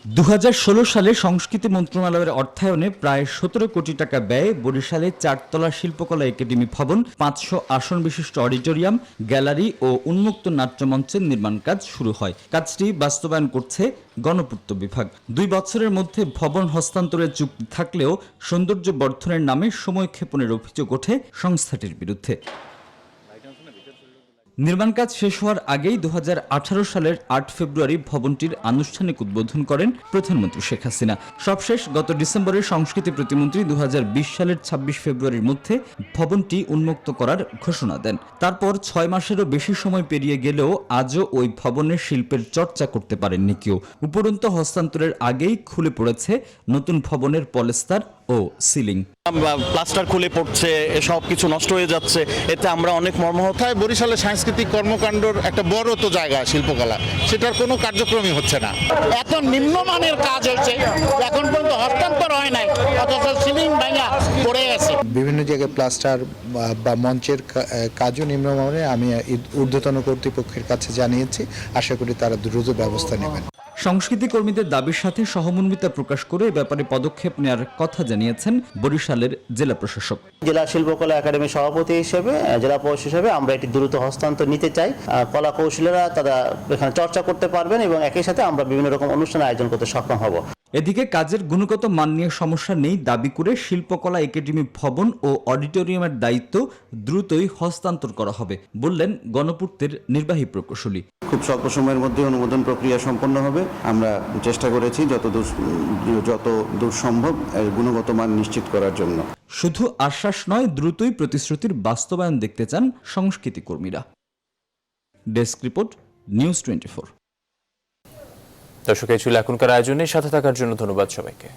2016 সালে সংস্কৃতি মন্ত্রণালয়ের অর্থায়নে প্রায় 17 কোটি টাকা ব্যয়ে বরিশালে 4তলা শিল্পকলা একাডেমি ভবন, 500 আসন বিশিষ্ট অডিটোরিয়াম, গ্যালারি ও উন্মুক্ত নাট্যমঞ্চের নির্মাণ কাজ শুরু হয়। কাজটি বাস্তবায়ন করছে গণপূর্ত বিভাগ। 2 বছরের মধ্যে ভবন হস্তান্তরের চুক্তি থাকলেও সৌন্দর্য বর্ধনের নামে সময়ক্ষেপণের অভিযোগ ওঠে সংস্থাটির বিরুদ্ধে। নির্মাণ কাজ শেষ হওয়ার আগেই 2018 সালের 8 ফেব্রুয়ারি ভবনটির আনুষ্ঠানিক উদ্বোধন করেন প্রধানমন্ত্রী শেখ হাসিনা। সবশেষ গত ডিসেম্বরে সংস্কৃতি প্রতিমন্ত্রী 2020 সালের 26 ফেব্রুয়ারির মধ্যে ভবনটি উন্মুক্ত করার ঘোষণা দেন। তারপর 6 মাসেরও বেশি সময় পেরিয়ে গেলেও আজও ওই ভবনের শিল্পের চর্চা করতে পারেননি কেউ। উপরন্তু হস্তান্তরের আগেই খুলে পড়েছে নতুন ভবনের পলেস্তার ও সিলিং। প্লাস্টার খুলে পড়ছে, সব কিছু নষ্ট হয়ে যাচ্ছে, এতে আমরা অনেক মর্মাহত। বরিশালের সাংস্কৃতিক কর্মকাণ্ডর একটা বড় তো জায়গা শিল্পকলা, সেটার কোনো কার্যক্রমই হচ্ছে না। এত নিম্নমানের কাজ হচ্ছে, এখন পর্যন্ত হস্তান্তর হয় নাই, অথচ সিলিং ভাঙা পড়ে আছে। বিভিন্ন জায়গায় প্লাস্টার বা মঞ্চের কাজও নিম্নমানের। আমি ঊর্ধ্বতন কর্তৃপক্ষের কাছে জানিয়েছি, আশা করি তারা দ্রুত ব্যবস্থা নেবেন। সংস্কৃতি কর্মীদের দাবির সাথে সহমর্মিতা প্রকাশ করে এ ব্যাপারে পদক্ষেপ নেওয়ার কথা জানিয়েছেন বরিশালের জেলা প্রশাসক। জেলা শিল্পকলা একাডেমির সভাপতি হিসেবে, জেলা প্রশাসক হিসেবে আমরা একটি দ্রুত হস্তান্তর নিতে চাই। কলা কৌশলীরা তারা এখানে চর্চা করতে পারবেন এবং একই সাথে আমরা বিভিন্ন রকম অনুষ্ঠান আয়োজন করতে সক্ষম হব। এদিকে কাজের গুণগত মান নিয়ে সমস্যা নেই দাবি করে শিল্পকলা একাডেমি ভবন ও অডিটোরিয়ামের দায়িত্ব দ্রুতই হস্তান্তর করা হবে বললেন গণপূর্তের নির্বাহী প্রকৌশলী। খুব স্বল্প সময়ের মধ্যে অনুমোদন প্রক্রিয়া সম্পন্ন হবে। আমরা চেষ্টা করেছি যত দূর সম্ভব গুণগত মান নিশ্চিত করার জন্য। শুধু আশ্বাস নয়, দ্রুতই প্রতিশ্রুতির বাস্তবায়ন দেখতে চান সংস্কৃতি কর্মীরা। Desk report, news 24। দর্শক, এই ছিল এখনকার আয়োজনে। সাথে থাকার জন্য ধন্যবাদ সবাইকে।